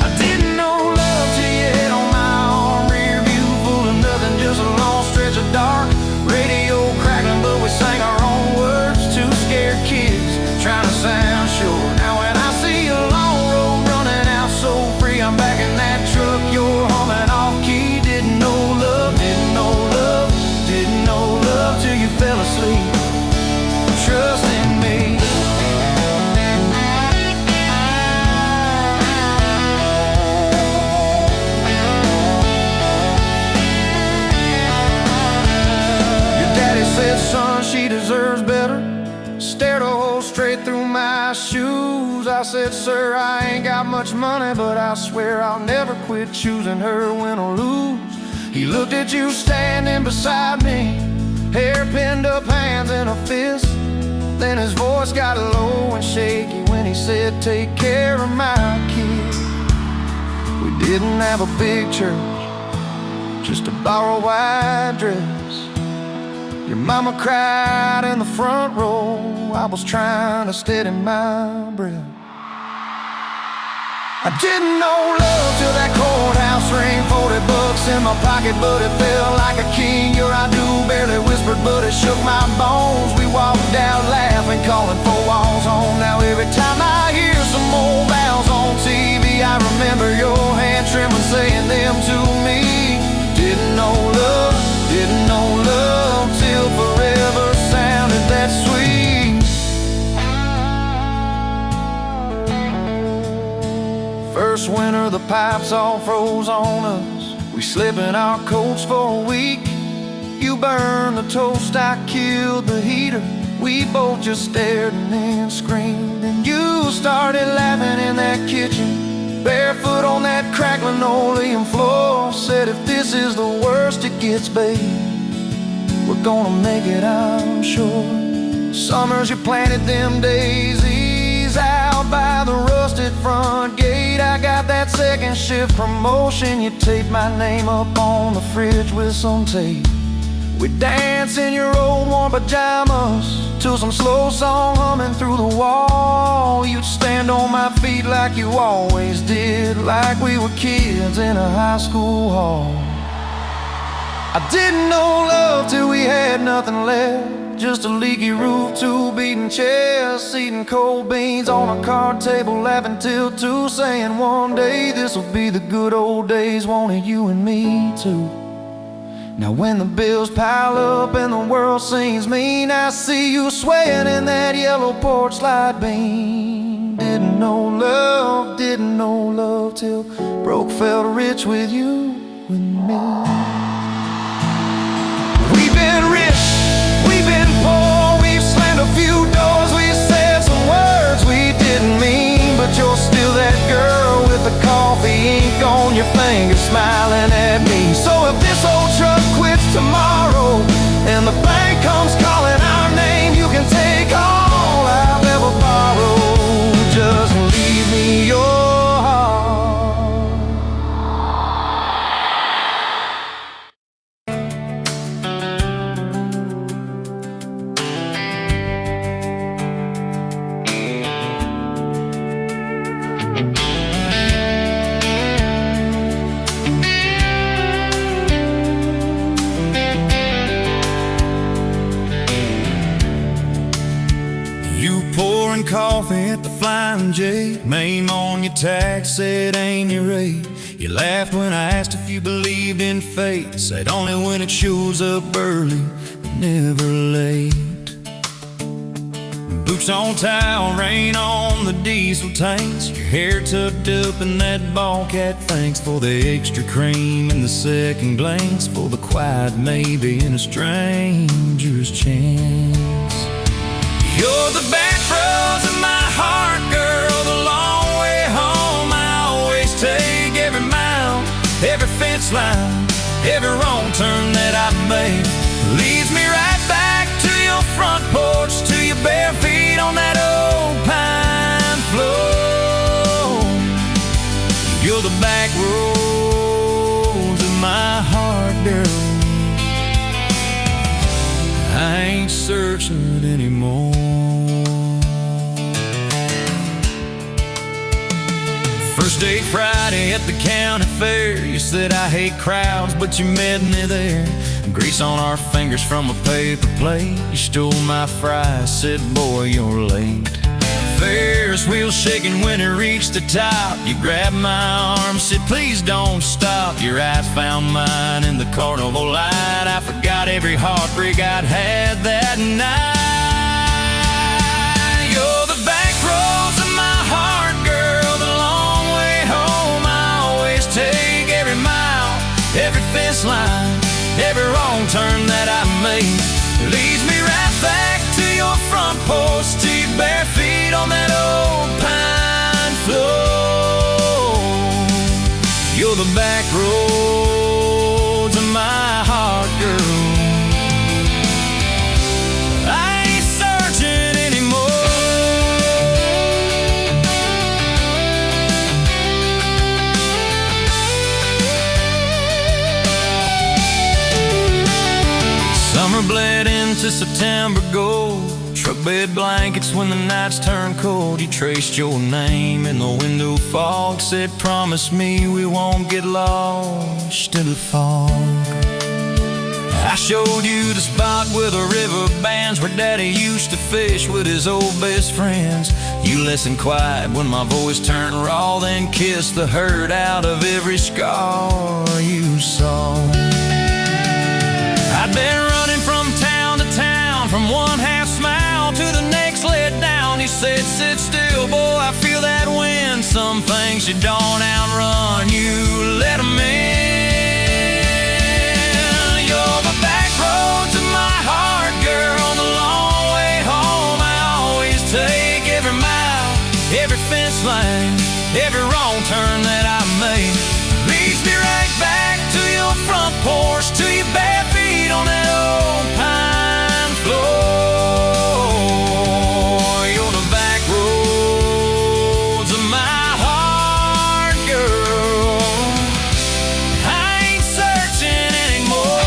I didn't know love till you hit on my arm, rear view full of nothing, just a long stretch of dark. Radio crackling, but we sang our own words, 2 scared kids trying to sound sure. Now when I see a long road running out so free, I'm back in that truck, you're humming off key. Didn't know love till you fell asleep. Trust in me. Your daddy said, son, she deserves better. Stared a hole straight through my shoes. I said, sir, I ain't got much money, but I swear I'll never quit choosing her, win or lose. He looked at you standing beside me, hair pinned up, hands in a fist. Then his voice got low and shaky when he said, take care of my kid. We didn't have a big church, just a borrowed white dress. Your mama cried in the front row, I was trying to steady my breath. I didn't know love till that courthouse ring, 40 bucks in my pocket, but it felt like a king. Your I do barely whispered, but it shook my bones. We walked out laughing, calling 4 walls home. Now every time I hear some old vows on TV, I remember your hand trembling, saying them to me. Didn't know love till forever sounded that sweet. First winter, the pipes all froze on us. We slept in our coats for a week. You burned the toast, I killed the heater. We both just stared and then screamed. And you started laughing in that kitchen, barefoot on that cracked linoleum floor. Said, if this is the worst it gets, babe, we're gonna make it, I'm sure. Summers you planted them daisies out by the rusted front gate. I got that second shift promotion. You taped my name up on the fridge with some tape. We'd dance in your old warm pajamas to some slow song humming through the wall. You'd stand on my feet like you always did, like we were kids in a high school hall. I didn't know love till we had nothing left, just a leaky roof, 2 beating chests, eating cold beans on a card table, laughing till 2, saying one day this'll be the good old days, wanted you and me too. Now when the bills pile up and the world seems mean, I see you swaying in that yellow porch light beam. Didn't know love till broke felt rich with you and me. We've been rich, we've been poor, we've slammed a few doors, we said some words we didn't mean, but you're still that girl with the coffee ink on your finger smiling at me. So if this old truck quits tomorrow and the bank comes calling our name, you can take all I've ever borrowed. Just leave me your heart. Pouring coffee at the Flying J, name on your tag said ain't your rate. You laughed when I asked if you believed in fate, said only when it shows up early, never late. Boots on towel, rain on the diesel tanks, your hair tucked up in that ball cat. Thanks for the extra cream and the second glance, for the quiet maybe in a stranger's chance. You're the back roads of my heart, girl, the long way home. I always take every mile, every fence line, every wrong turn that I've made leads me right back to your front porch, to your bare feet on that old pine floor. You're the back roads of my heart, girl. I ain't searching anymore. First date Friday at the county fair, you said I hate crowds, but you met me there. Grease on our fingers from a paper plate, you stole my fries, said boy you're late. Ferris wheel shaking when it reached the top, you grabbed my arm, said please don't stop. Your eyes found mine in the carnival light, I forgot every heartbreak I'd had that night. You're the back roads of my heart, girl, the long way home. I always take every mile, every fence line, every wrong turn that I made leads me right back to your front porch, to your bare feet on that old pine floor. You're the back roads of my heart, girl. I ain't searching anymore. Summer bled into September gold, truck bed blankets when the nights turn cold. You traced your name in the window fog, said promise me we won't get lost in the fog. I showed you the spot where the river bands, where Daddy used to fish with his old best friends. You listened quiet when my voice turned raw, then kissed the hurt out of every scar you saw. I'd been running from town to town, from one half smile to the next let down. You said sit still, boy, I feel that wind. Some things you don't outrun, you let them in. You're the back roads of my heart, girl, the long way home. I always take every mile, every fence line, every wrong turn that I made leads me right back to your front porch, to your bare feet on that old pine floor. You're the back roads of my heart, girl. I ain't searching anymore.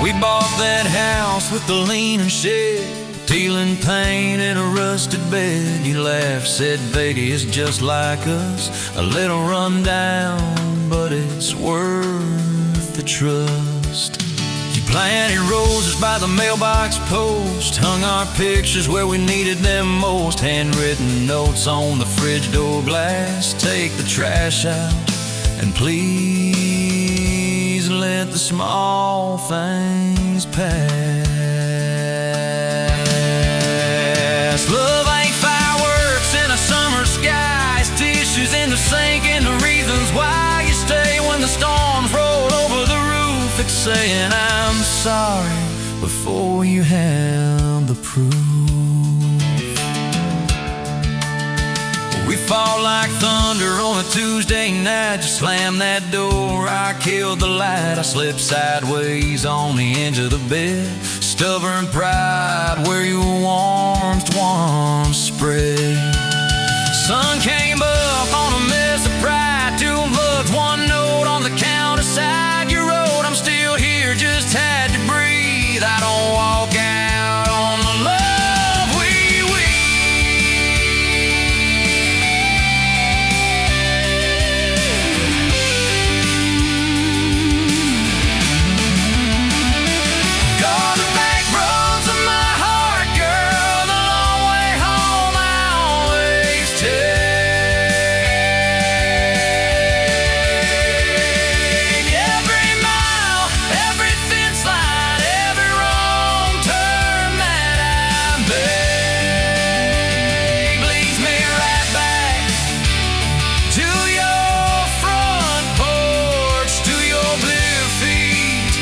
We bought that house with the leaning shed, dealing pain in a rusted bed. You laughed, said Vegas is just like us, a little run down, but it's worth the trust. You Planted roses by the mailbox post, hung our pictures where we needed them most. Handwritten notes on the fridge door glass, take the trash out and please let the small things pass. Love ain't fireworks in a summer sky, it's tissues in the sink and the reasons why you stay when the storms roll over the roof. It's saying I'm sorry before you have the proof. We fall like thunder on a Tuesday night. Just slam that door, I killed the light. I slipped sideways on the edge of the bed. Stubborn pride where your warmth once spread. Sun came up on a mess of pride. 2 mugs, 1 note on the counter side you wrote. I'm still here, just had to breathe. I don't walk out on the love we Got the back roads of my heart, girl. The long way home I always take. Every mile, every fence line, every wrong turn that I make leads me right back to your front porch, to your blue feet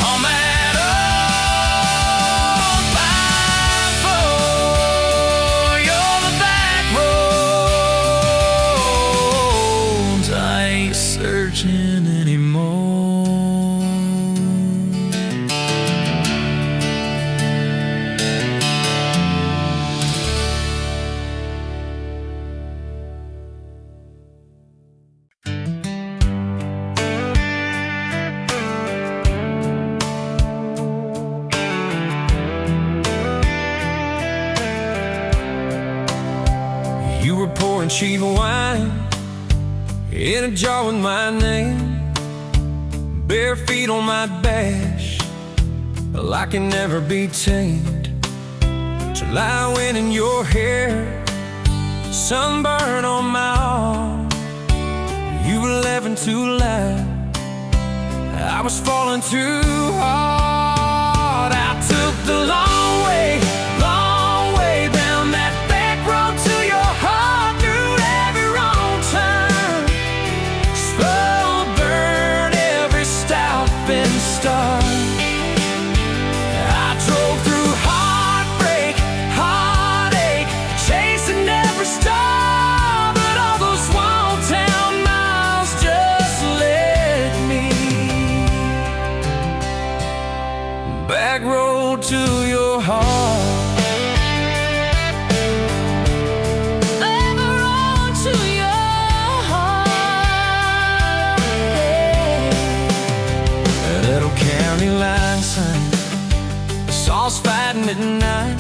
on that old pine floor. You're the back roads I ain't searching anymore. You were pouring cheap wine in a jar with my name, bare feet on my dash, well, I can never be tamed. July wind in your hair, sunburn on my arm. You were laughing too loud, I was falling too hard. I took the long way down that back road to your heart, through every wrong turn, slow burn every stop and start. I drove through heartbreak, heartache, chasing every star, but all those small town miles just led me back road to your heart. Back road to your heart. That old county line sign, saw us fighting at night.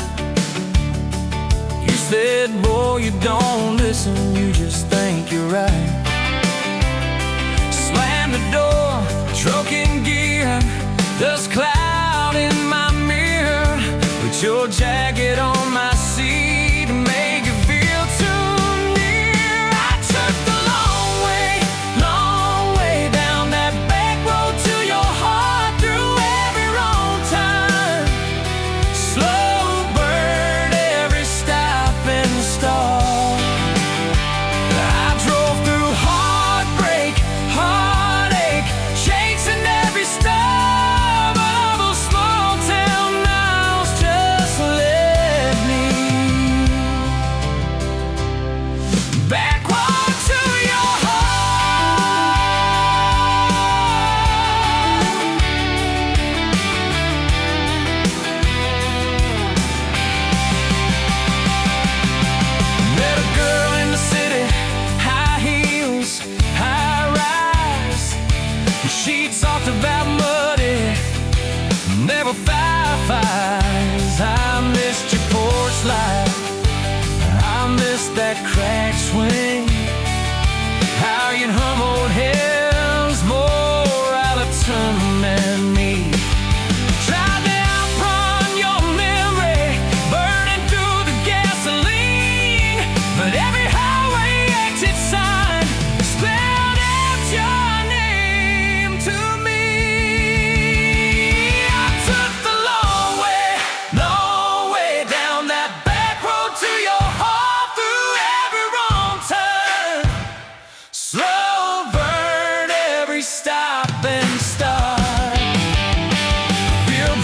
You said, boy, you don't listen, you just think you're right. Slam the door, truck in gear, dust cloud in my mirror. Put your jacket on my seat to make it feel too near. I took the long way down that back road to your heart, through every wrong turn, slow burn every stop and start. I drove through heartbreak, heartache, chasing every star, but all those small town miles just led me backward to your heart. Met a girl in the city, high heels, high rise. She talked about muddy, never fireflies. I missed your porch light, I missed that crack swing, how you'd hum old hymns more out of tune than me.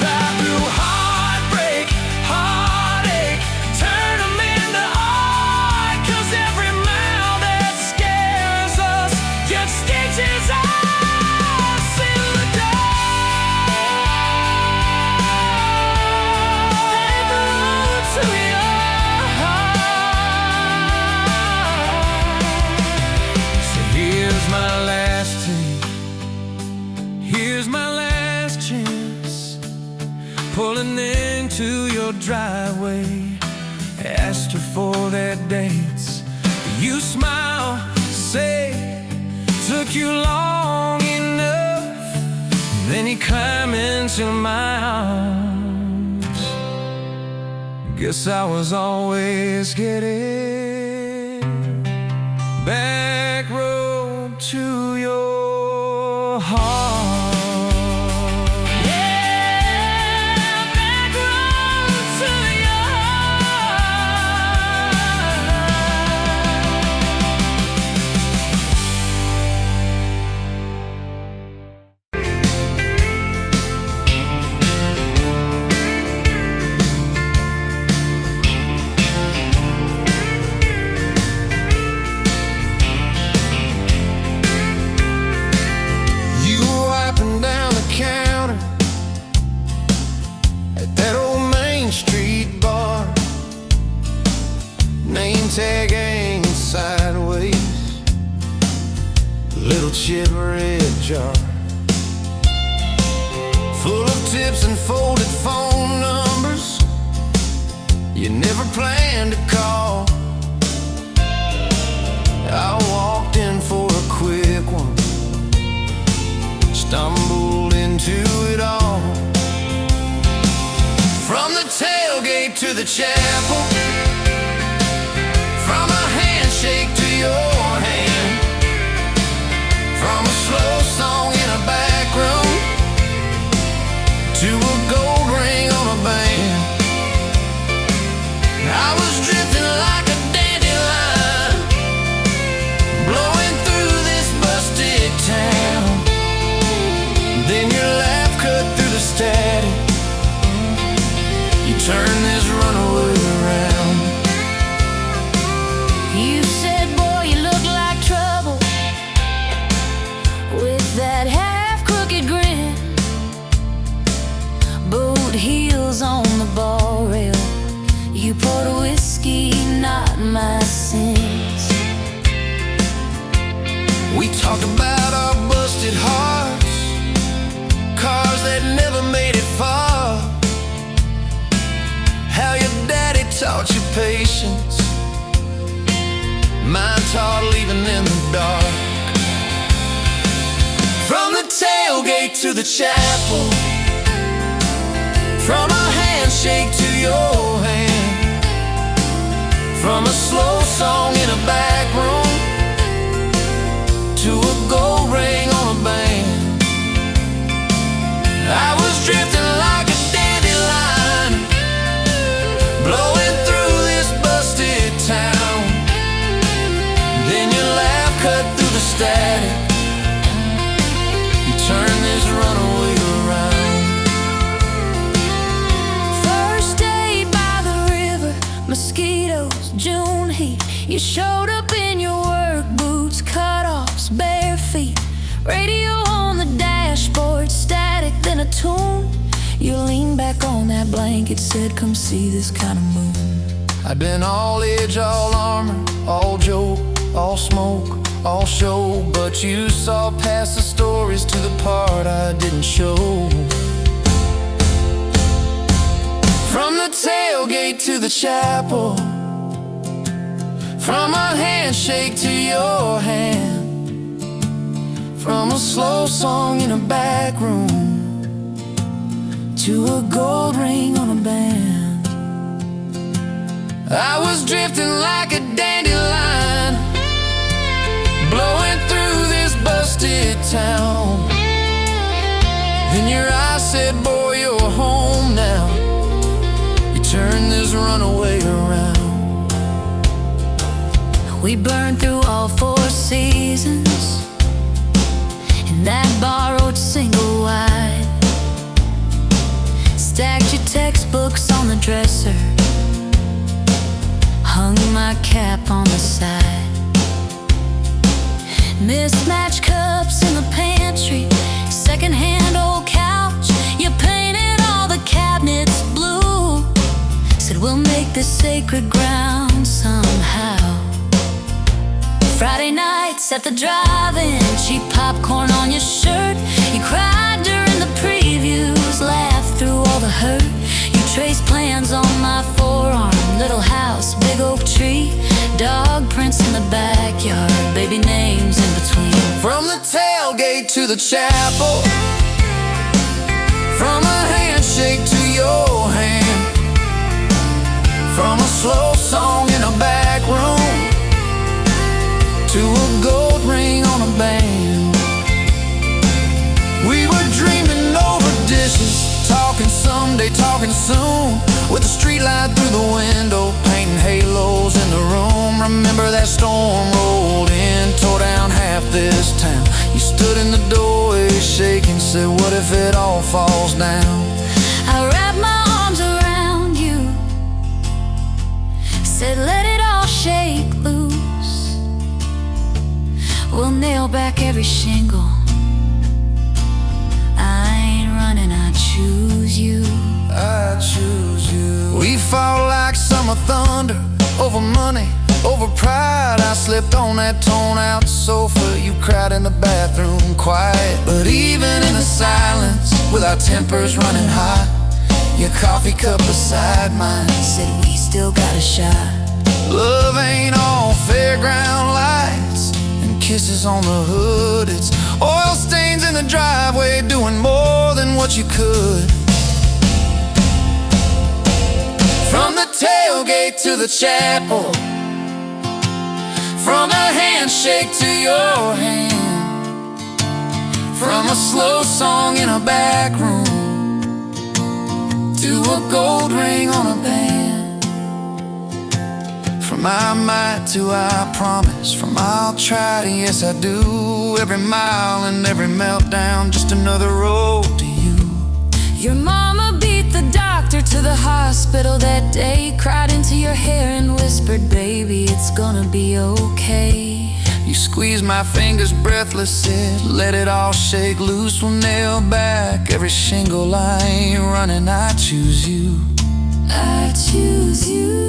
drive through heartbreak, heartache, turn them into art. 'Cause every mile that scares us just stitches us in the dark. Take the road to your heart. So here's my last take, here's my last chance, pulling into your driveway. Asked her for that dance. You smile, say, took you long enough. Then you climb into my arms. Guess I was always getting back road to your heart. Tag hanging sideways, little chip red jar full of tips and folded phone numbers you never planned to call. I walked in for a quick one, stumbled into it all. From the tailgate to the chapel, from a handshake to your hand, from a slow song in a back room to a gold ring on a band. I was drifting like a dandelion, blowing through this busted town. Then your laugh cut through the static. You turned this runaway around. You said, boy, you look like trouble, with that half-crooked grin, boot heels on the bar rail. You poured whiskey, not my sins. We talked about our busted hearts, cars that never made it far, how your daddy taught you patience, mine taught leaving in the dark. From the tailgate to the chapel, from a handshake to your hand, from a slow song in a back room to a gold ring on a band. I was drifting like a dandelion, blowing through this busted town. Then your laugh cut through the static. You turned this runaway around. First day by the river, mosquitoes, June heat. You showed up in your work boots, cutoffs, bare feet. Radio on the dashboard, static, then a tune. You leaned back on that blanket, said, come see this kind of moon. I'd been all edge, all armor, all joke, all smoke, all show, but you saw past the stories to the part I didn't show. From the tailgate to the chapel, from a handshake to your hand, from a slow song in a back room to a gold ring on a band. I was drifting like a dandelion, blowing through this busted town. Then your eyes said, boy, you're home now. You turned this runaway around. We burned through all 4 seasons in that borrowed single wide. Stacked your textbooks on the dresser, hung my cap on the side. Mismatched cups in the pantry, secondhand old couch. You painted all the cabinets blue. Said we'll make this sacred ground somehow. Friday nights at the drive-in, cheap popcorn on your shirt. You cried during the previews, laughed through all the hurt. You traced plans on my forearm, little house, big oak tree, dog prints in the backyard, baby names in between. From the tailgate to the chapel, from a handshake to your hand, from a slow song in a back room to a gold ring on a band. We were dreaming over dishes, talking someday, talking soon, with the street light through the window, painting halos in the room. Remember that storm rolled in, tore down half this town. You stood in the doorway shaking, said what if it all falls down? I wrapped my arms around you, said let it all shake loose. We'll nail back every shingle. I ain't running, I choose you. I choose you. We fought like summer thunder, over money, over pride. I slipped on that torn-out sofa, you cried in the bathroom quiet. But even in the silence, with our tempers running hot, your coffee cup beside mine Said we still got a shot. love ain't all fairground lights and kisses on the hood. It's oil stains in the driveway, doing more than what you could. From the tailgate to the chapel, from a handshake to your hand, from a slow song in a back room to a gold ring on a band. From I might to I promise, from I'll try to yes I do. Every mile and every meltdown, just another road to you. Your mama beat the doctor to the hospital that day, cried into your hair and whispered, baby, it's gonna be okay. You squeezed my fingers breathless, said let it all shake loose. We'll nail back every shingle. I ain't running, I choose you. I choose you.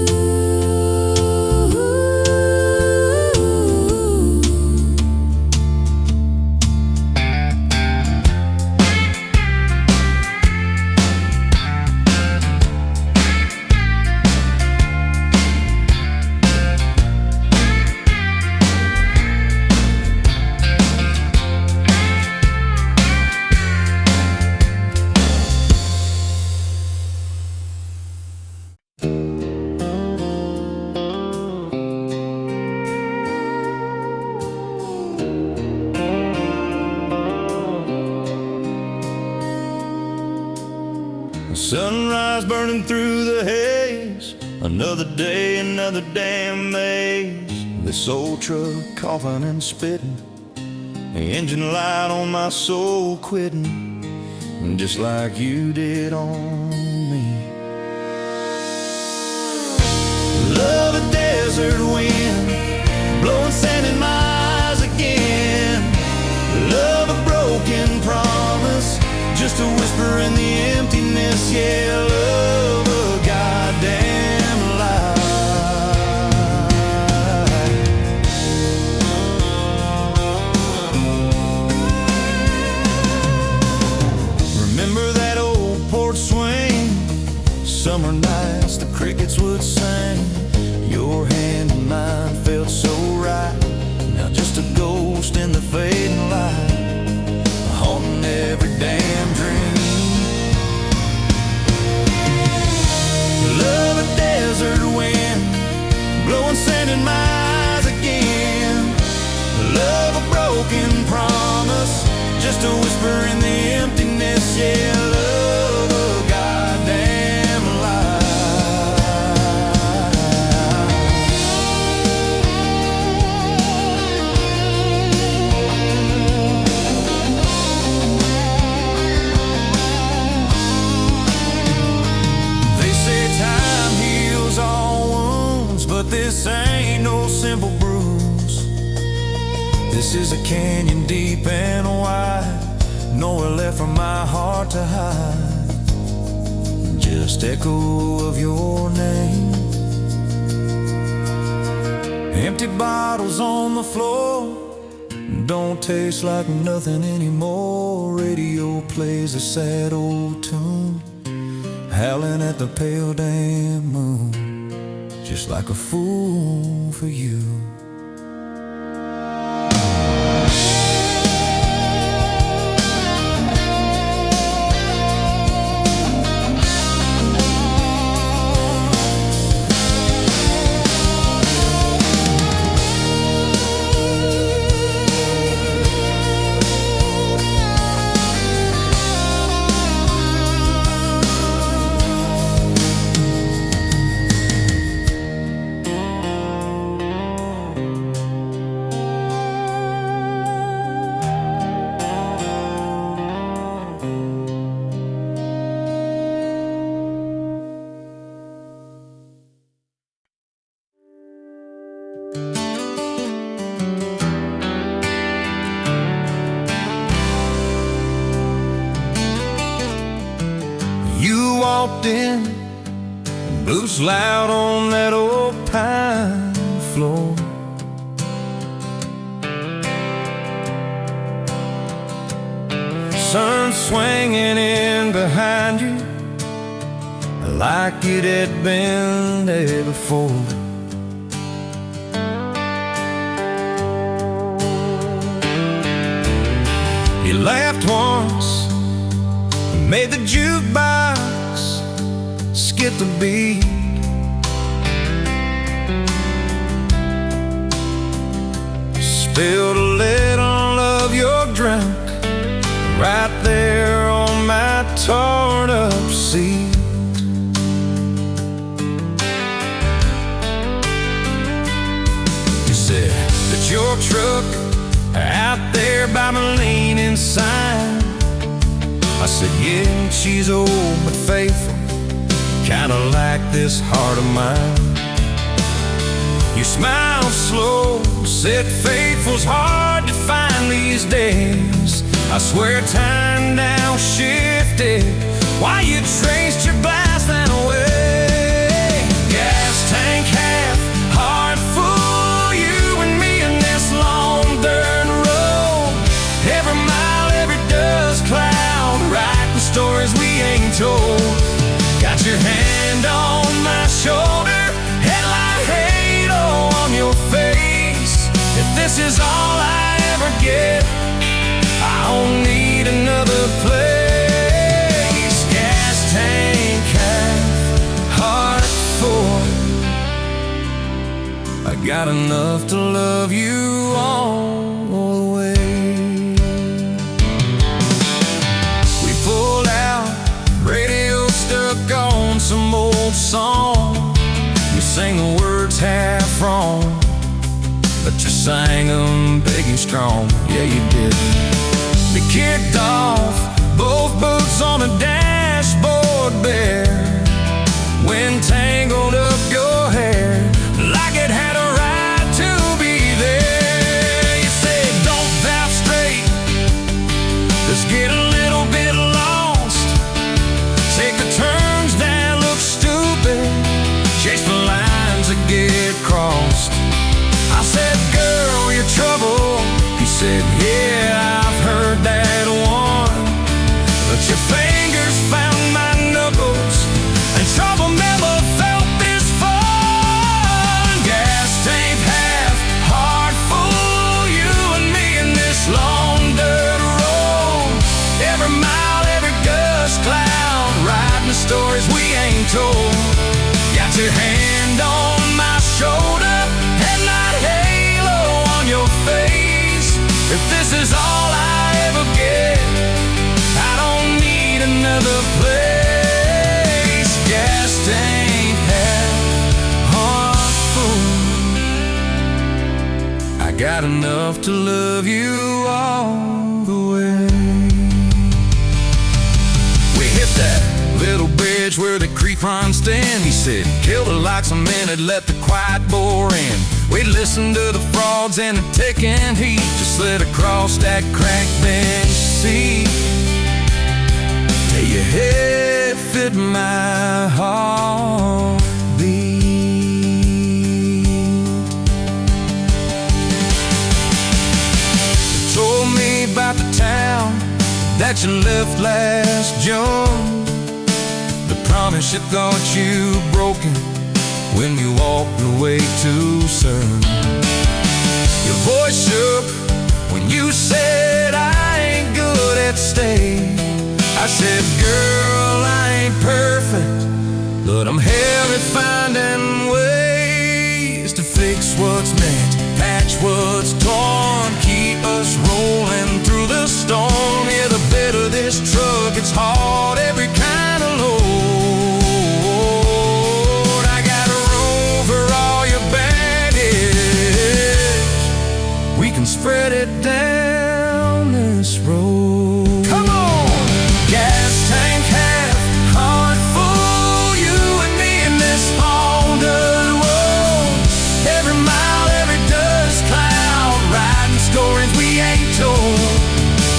Sunrise burning through the haze, another day, another damn maze. This old truck coughing and spitting, the engine light on my soul quitting, just like you did on me. Love a desert wind, blowing sand in my eyes again. Love a broken promise, just a whisper in the emptiness. Yeah, love a goddamn lie. Remember that old porch swing, summer nights the crickets would sing. Your hand in mine felt so right, now just a ghost in the fading light, haunting every damn dream. Love a desert wind, blowing sand in my eyes again. Love a broken promise, just a whisper in the emptiness. Yeah, love a goddamn lie. This ain't no simple bruise. This is a canyon deep and wide, nowhere left for my heart to hide. Just echo of your name. Empty bottles on the floor don't taste like nothing anymore. Radio plays a sad old tune, howling at the pale damn moon, just like a fool for you. You walked in, boots loud on that old pine floor. Sun swinging in behind you like it had been there before. You laughed once, made the jukebox skip the beat. Spilled a little of your drink right there on my torn up seat. You said that your truck out there by my leaning sign. I said, yeah, she's old but faithful, kinda like this heart of mine. You smiled slow, said faithful's hard to find these days. I swear time now shifted while you traced your glass that away. Gas tank half, heart full, you and me in this long dirt road. Every mile, every dust cloud, writing stories we ain't told. Got your hand on my shoulder, headlight halo on your face. If this is all I ever get, I don't need another place. Gas tank half, heart full. I got enough to love you all the way. We pulled out, radio stuck on some old song. You sang the words half wrong, but you sang them big and strong. Yeah, you did. We kicked off, both boots on the dashboard bare. Wind tangled up your hair like it had a right to be there. You said, don't valve straight, let's get a little bit lost. Take the turns that look stupid, chase the lines that get crossed. I said, girl, you're trouble. He said, yeah, I've heard that one. But your fingers found my knuckles, and trouble never felt this fun. Gas tank half, heart full, you and me in this long dirt road. Every mile, every gust cloud, writing stories we ain't told. Got your hand on my shoulder, headlight halo on your face. If this is all I ever get, I don't need another place. Gas tank half, heart full. I got enough to love you all the way. We hit that little bridge edge where the creek runs thin. He said, kill the lights a minute, let the quiet bore in. We'd listen to the frogs and the ticking heat, just slid across that cracked bench seat. Till your head fit my heartbeat. You told me about the town that you left last June, the promise you thought you broken when you walked away too soon. Your voice shook when you said, I ain't good at staying. I said, girl, I ain't perfect, but I'm hell at finding ways to fix what's meant, patch what's torn, keep us rolling through the storm. Yeah, the bed of this truck, it's hard, every kind of load. I got room for all your baggage. We can spread it down this road. Come on! Gas tank half, heart full, you and me in this haunted world. Every mile, every dust cloud, riding stories we ain't told.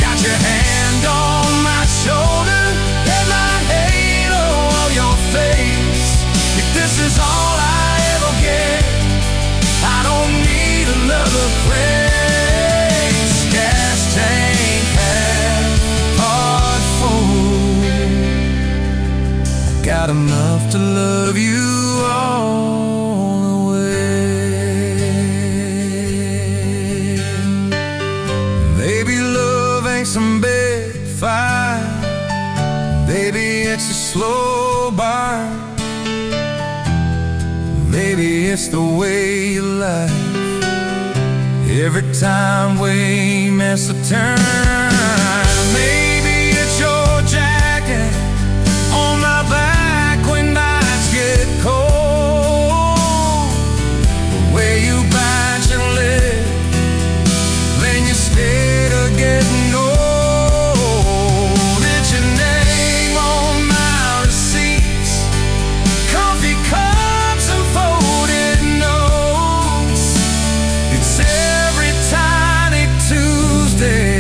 Got your hand on my shoulder and my halo of your face. If this is all I ever get, I don't need another place. Gas tank half, heart full, got enough to love you all the way. Baby, love ain't some big fight. Baby, it's a slow burn. Baby, it's the way you life. Every time we miss a turn. Maybe it's your jacket on my back when nights get cold. The way you bite your lip when you're scared of getting old. It's your name on my receipts, coffee cups and folded notes. It's every tiny Tuesday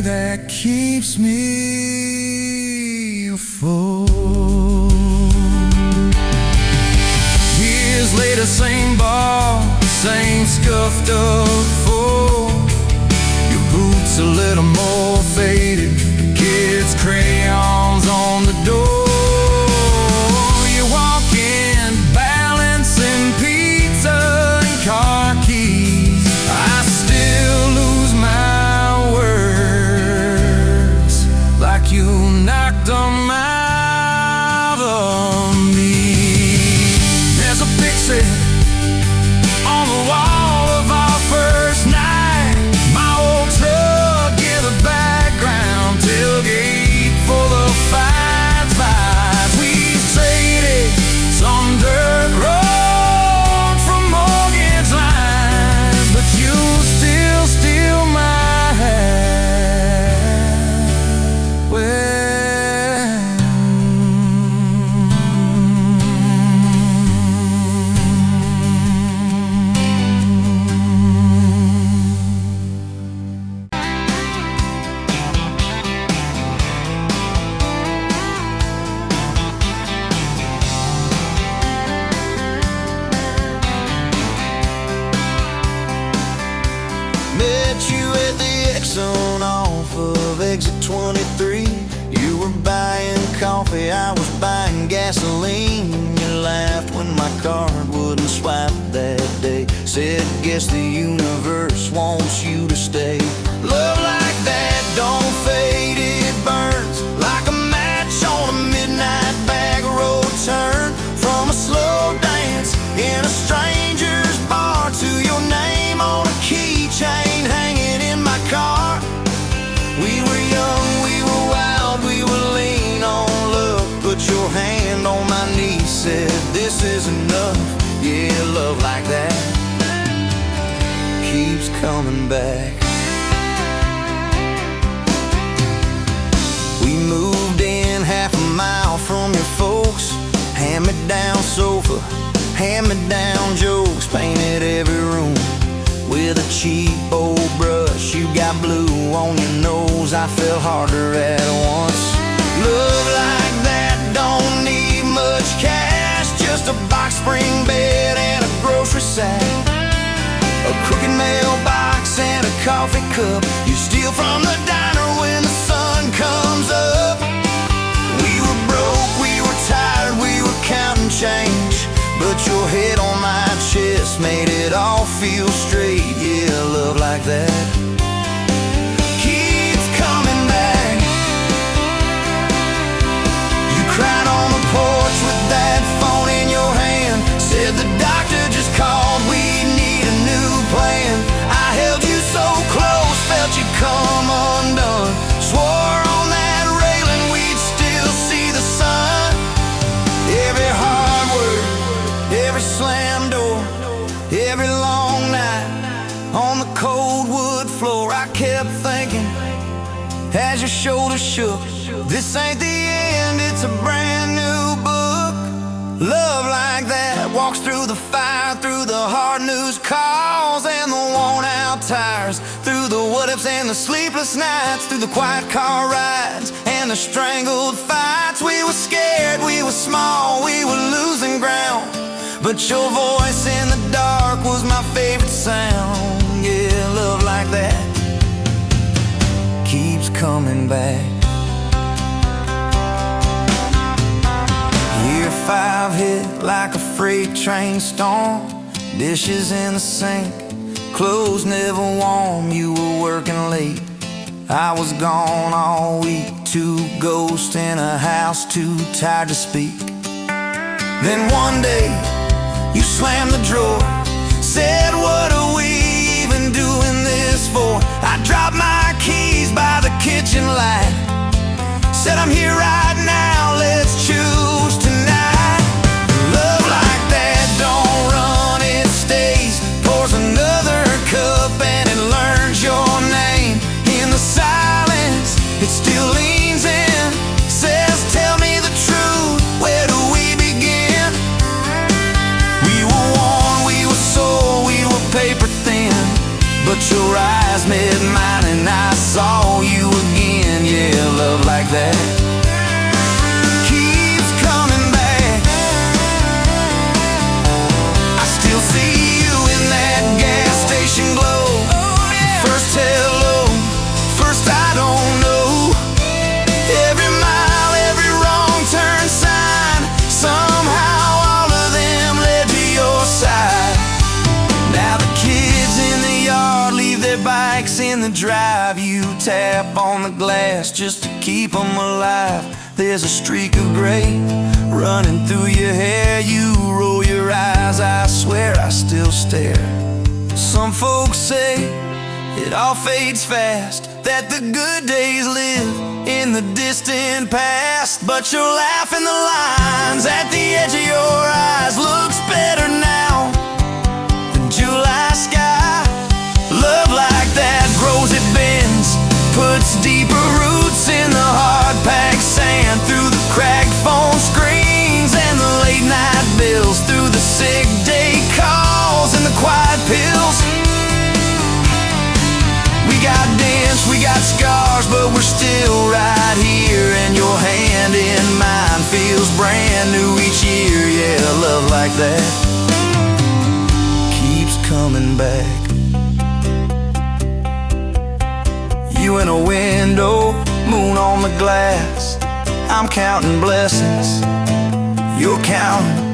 that keeps me afloat. Years later, same bar, same scuffed up fool. Your boots a little more faded, kids' crayons on the door. You walk in, balancing pizza and car keys. I still lose my words, like you knocked them out of me. There's a picture on the wall of our first night. My old truck in the background, tailgate full of fights. We traded some dirt road for mortgage lines, but you still steal my heart. Well, met you at the Exxon off of exit 23. You were buying coffee, I was buying gasoline. You laughed when my card wouldn't swipe that day. Said, guess the universe wants you to stay. Love like that don't fade, it burns like a match on a midnight back road turn. From a slow dance in a stranger's bar to your name on a keychain hanging in my car. We were young, we were wild, we were lean on love. Put your hand on my knee, said this is enough. Yeah, love like that keeps coming back. down sofa, hand-me-down jokes, painted every room with a cheap old brush. You got blue on your nose, I fell harder at once. Love like that don't need much cash, just a box spring bed and a grocery sack, a crooked mailbox and a coffee cup. You steal from the diner when the sun comes up. We were broke, we were tired, we were counting change, but your head on my chest made it all feel straight. Yeah, love like that keeps coming back. You cried on the porch with that phone in your hand, said the doctor just called, we need a new plan. I held you so close, felt you come undone, swore on that railing we'd still see the sun. Every hard word, every slam door, every long night on the cold wood floor, I kept thinking as your shoulders shook, this ain't the end, it's a brand new book. Love like that walks through the fire, through the hard news calls and the worn out tires, through the what ifs and the sleepless nights, through the quiet car rides and the strangled fights. We were scared, we were small, we were losing ground, but your voice in the dark was my favorite sound. Yeah, love like that keeps coming back. Year 5 hit like a freight train storm, dishes in the sink, clothes never warm. You were working late, I was gone all week, 2 ghosts in a house too tired to speak. Then one day you slammed the drawer, said what are we even doing this for? I dropped my keys by the kitchen light, said I'm here right now, let's choose tonight. Love like that don't run, it stays, pours another cup and it learns your name. In the silence it still leans in, says tell me the truth, where do we begin? We were worn, we were sore, we were paper thin, but your eyes met mine and I saw you again. Yeah, love like that keeps coming back. I still see you in that gas station glow. First hello, first I don't know. Every mile, every wrong turn sign, somehow all of them led to your side. Now the kids in the yard leave their bikes in the drive. You tap on the glass just to keep them alive. There's a streak of gray running through your hair. You roll your eyes, I swear I still stare. Some folks say it all fades fast, that the good days live in the distant past, but your laugh in the lines at the edge of your eyes looks better now than July sky. Love like that grows, it bends, puts deeper roots in the hard-packed sand, through the cracked phone screens and the late-night bills, through the sick day calls and the quiet pills. We got dents, we got scars, but we're still right here, and your hand in mine feels brand new each year. Yeah, love like that keeps coming back. You in a window, moon on the glass, I'm counting blessings, you're counting.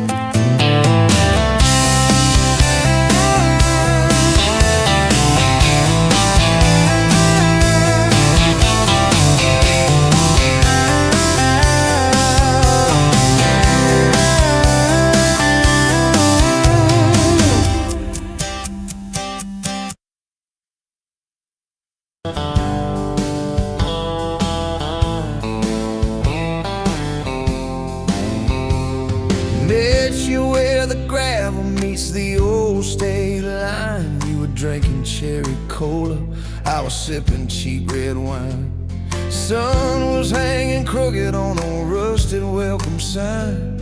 Met you where the gravel meets the old state line. You were drinking cherry cola, I was sipping cheap red wine. Sun was hanging crooked on a rusted welcome sign.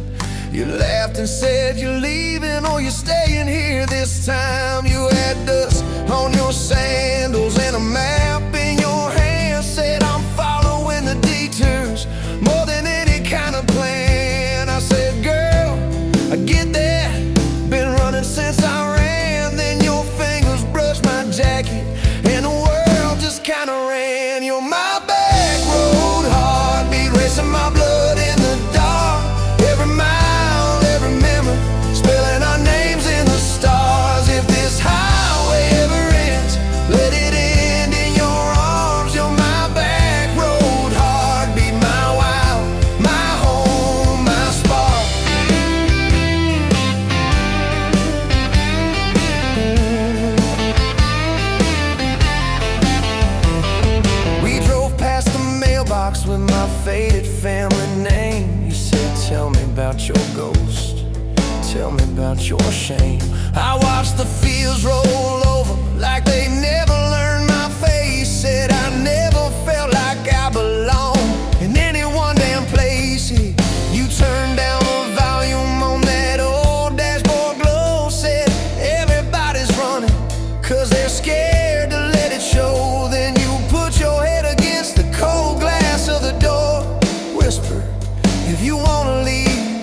You laughed and said you're leaving or you're staying here this time. You had dust on your sandals and a map in your hand. Said I'm following the detours more than any kind of plan. I said, girl, I get that, been running since I ran. Then your fingers brushed my jacket and the world just kinda ran. You're my back road heartbeat, racing my blood in the dark. Every mile, every memory, spelling our names in the stars. If this highway ever ends, let it end in your arms. You're my back road heartbeat, my wow, my home, my spark. We drove past the mailbox with my faded family name. You said, tell me about your ghost, tell me about your shame. I watched the fields roll over like they never learned my face. Said I never felt like I belonged in any one damn place. You turned down the volume on that old dashboard glow. Said everybody's running 'cause they're scared to let it show. Then you put your head against the cold glass of the door. Whisper, if you wanna leave,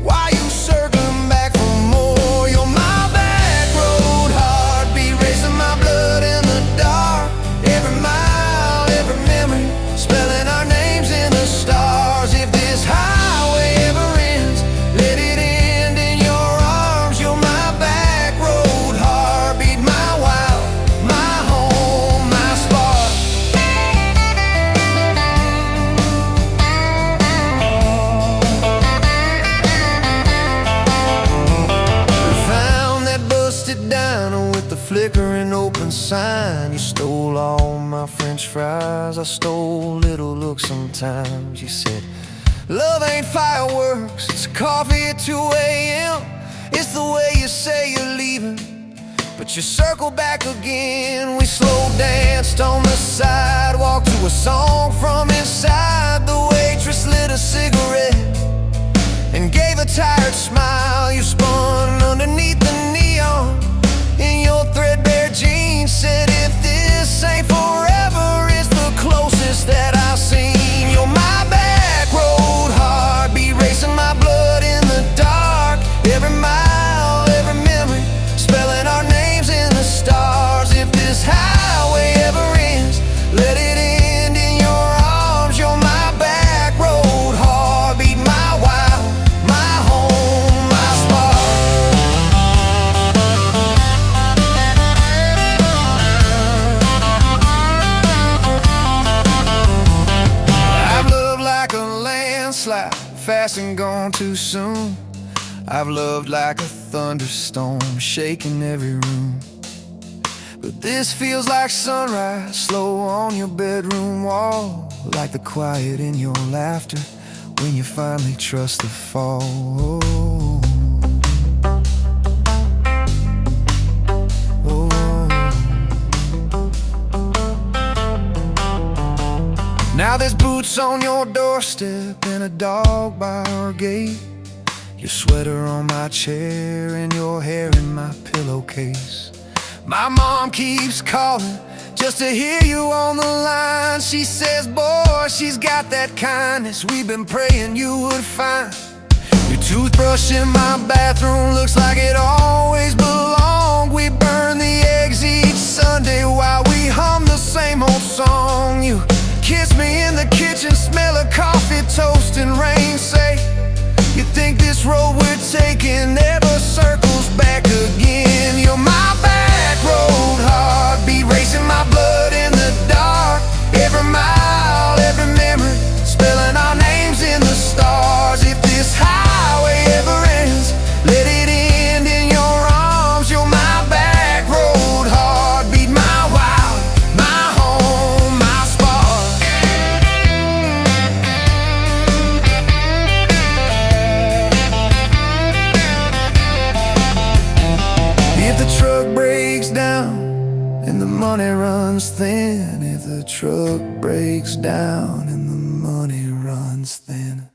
why you circling back for more? You're my back road heartbeat, racing my blood in the dark. Every mile, every memory, spelling our names in the stars. If this highway ever ends, let it end in your arms. You're my back road heartbeat, my wow, my home, my spark. Found that busted diner with the flickering open sign. You stole all my French fries, I stole little looks sometimes. You said, love ain't fireworks, it's coffee at 2 a.m. It's the way you say you're leaving, but you circle back again. We slow danced on the sidewalk to a song from inside. The waitress lit a cigarette and gave a tired smile. You spun underneath the neon in your threadbare jeans. Said if this ain't forever, it's the closest that I've seen. You're my back road heartbeat, racing my blood in the dark. Every mile, every memory, spelling our names in the stars. If this highway ever ends, let it end in your arms. You're my back road heartbeat, my wow, my home, my spark. I've loved like a landslide, fast and gone too soon. I've loved like a thunderstorm, shaking every room. But this feels like sunrise, slow on your bedroom wall. Like the quiet in your laughter when you finally trust the fall. Now there's boots on your doorstep and a dog by our gate. Your sweater on my chair and your hair in my pillowcase. My mom keeps calling just to hear you on the line. She says, boy, she's got that kindness we've been praying you would find. Your toothbrush in my bathroom looks like it always belonged. We burn the eggs each Sunday while we hum the same old song. You kiss me in the kitchen, smell of coffee, toast and rain. Say, you think this road we're taking never circles back again. You're my back road heartbeat, racing my blood in the dark. Every mile, every memory, spelling our names in the stars. If this highway ever ends, let it end in your arms. You're my back road heartbeat, my wow, my home, my spark. If the truck breaks down and the money runs thin, if the truck breaks down and the money runs thin,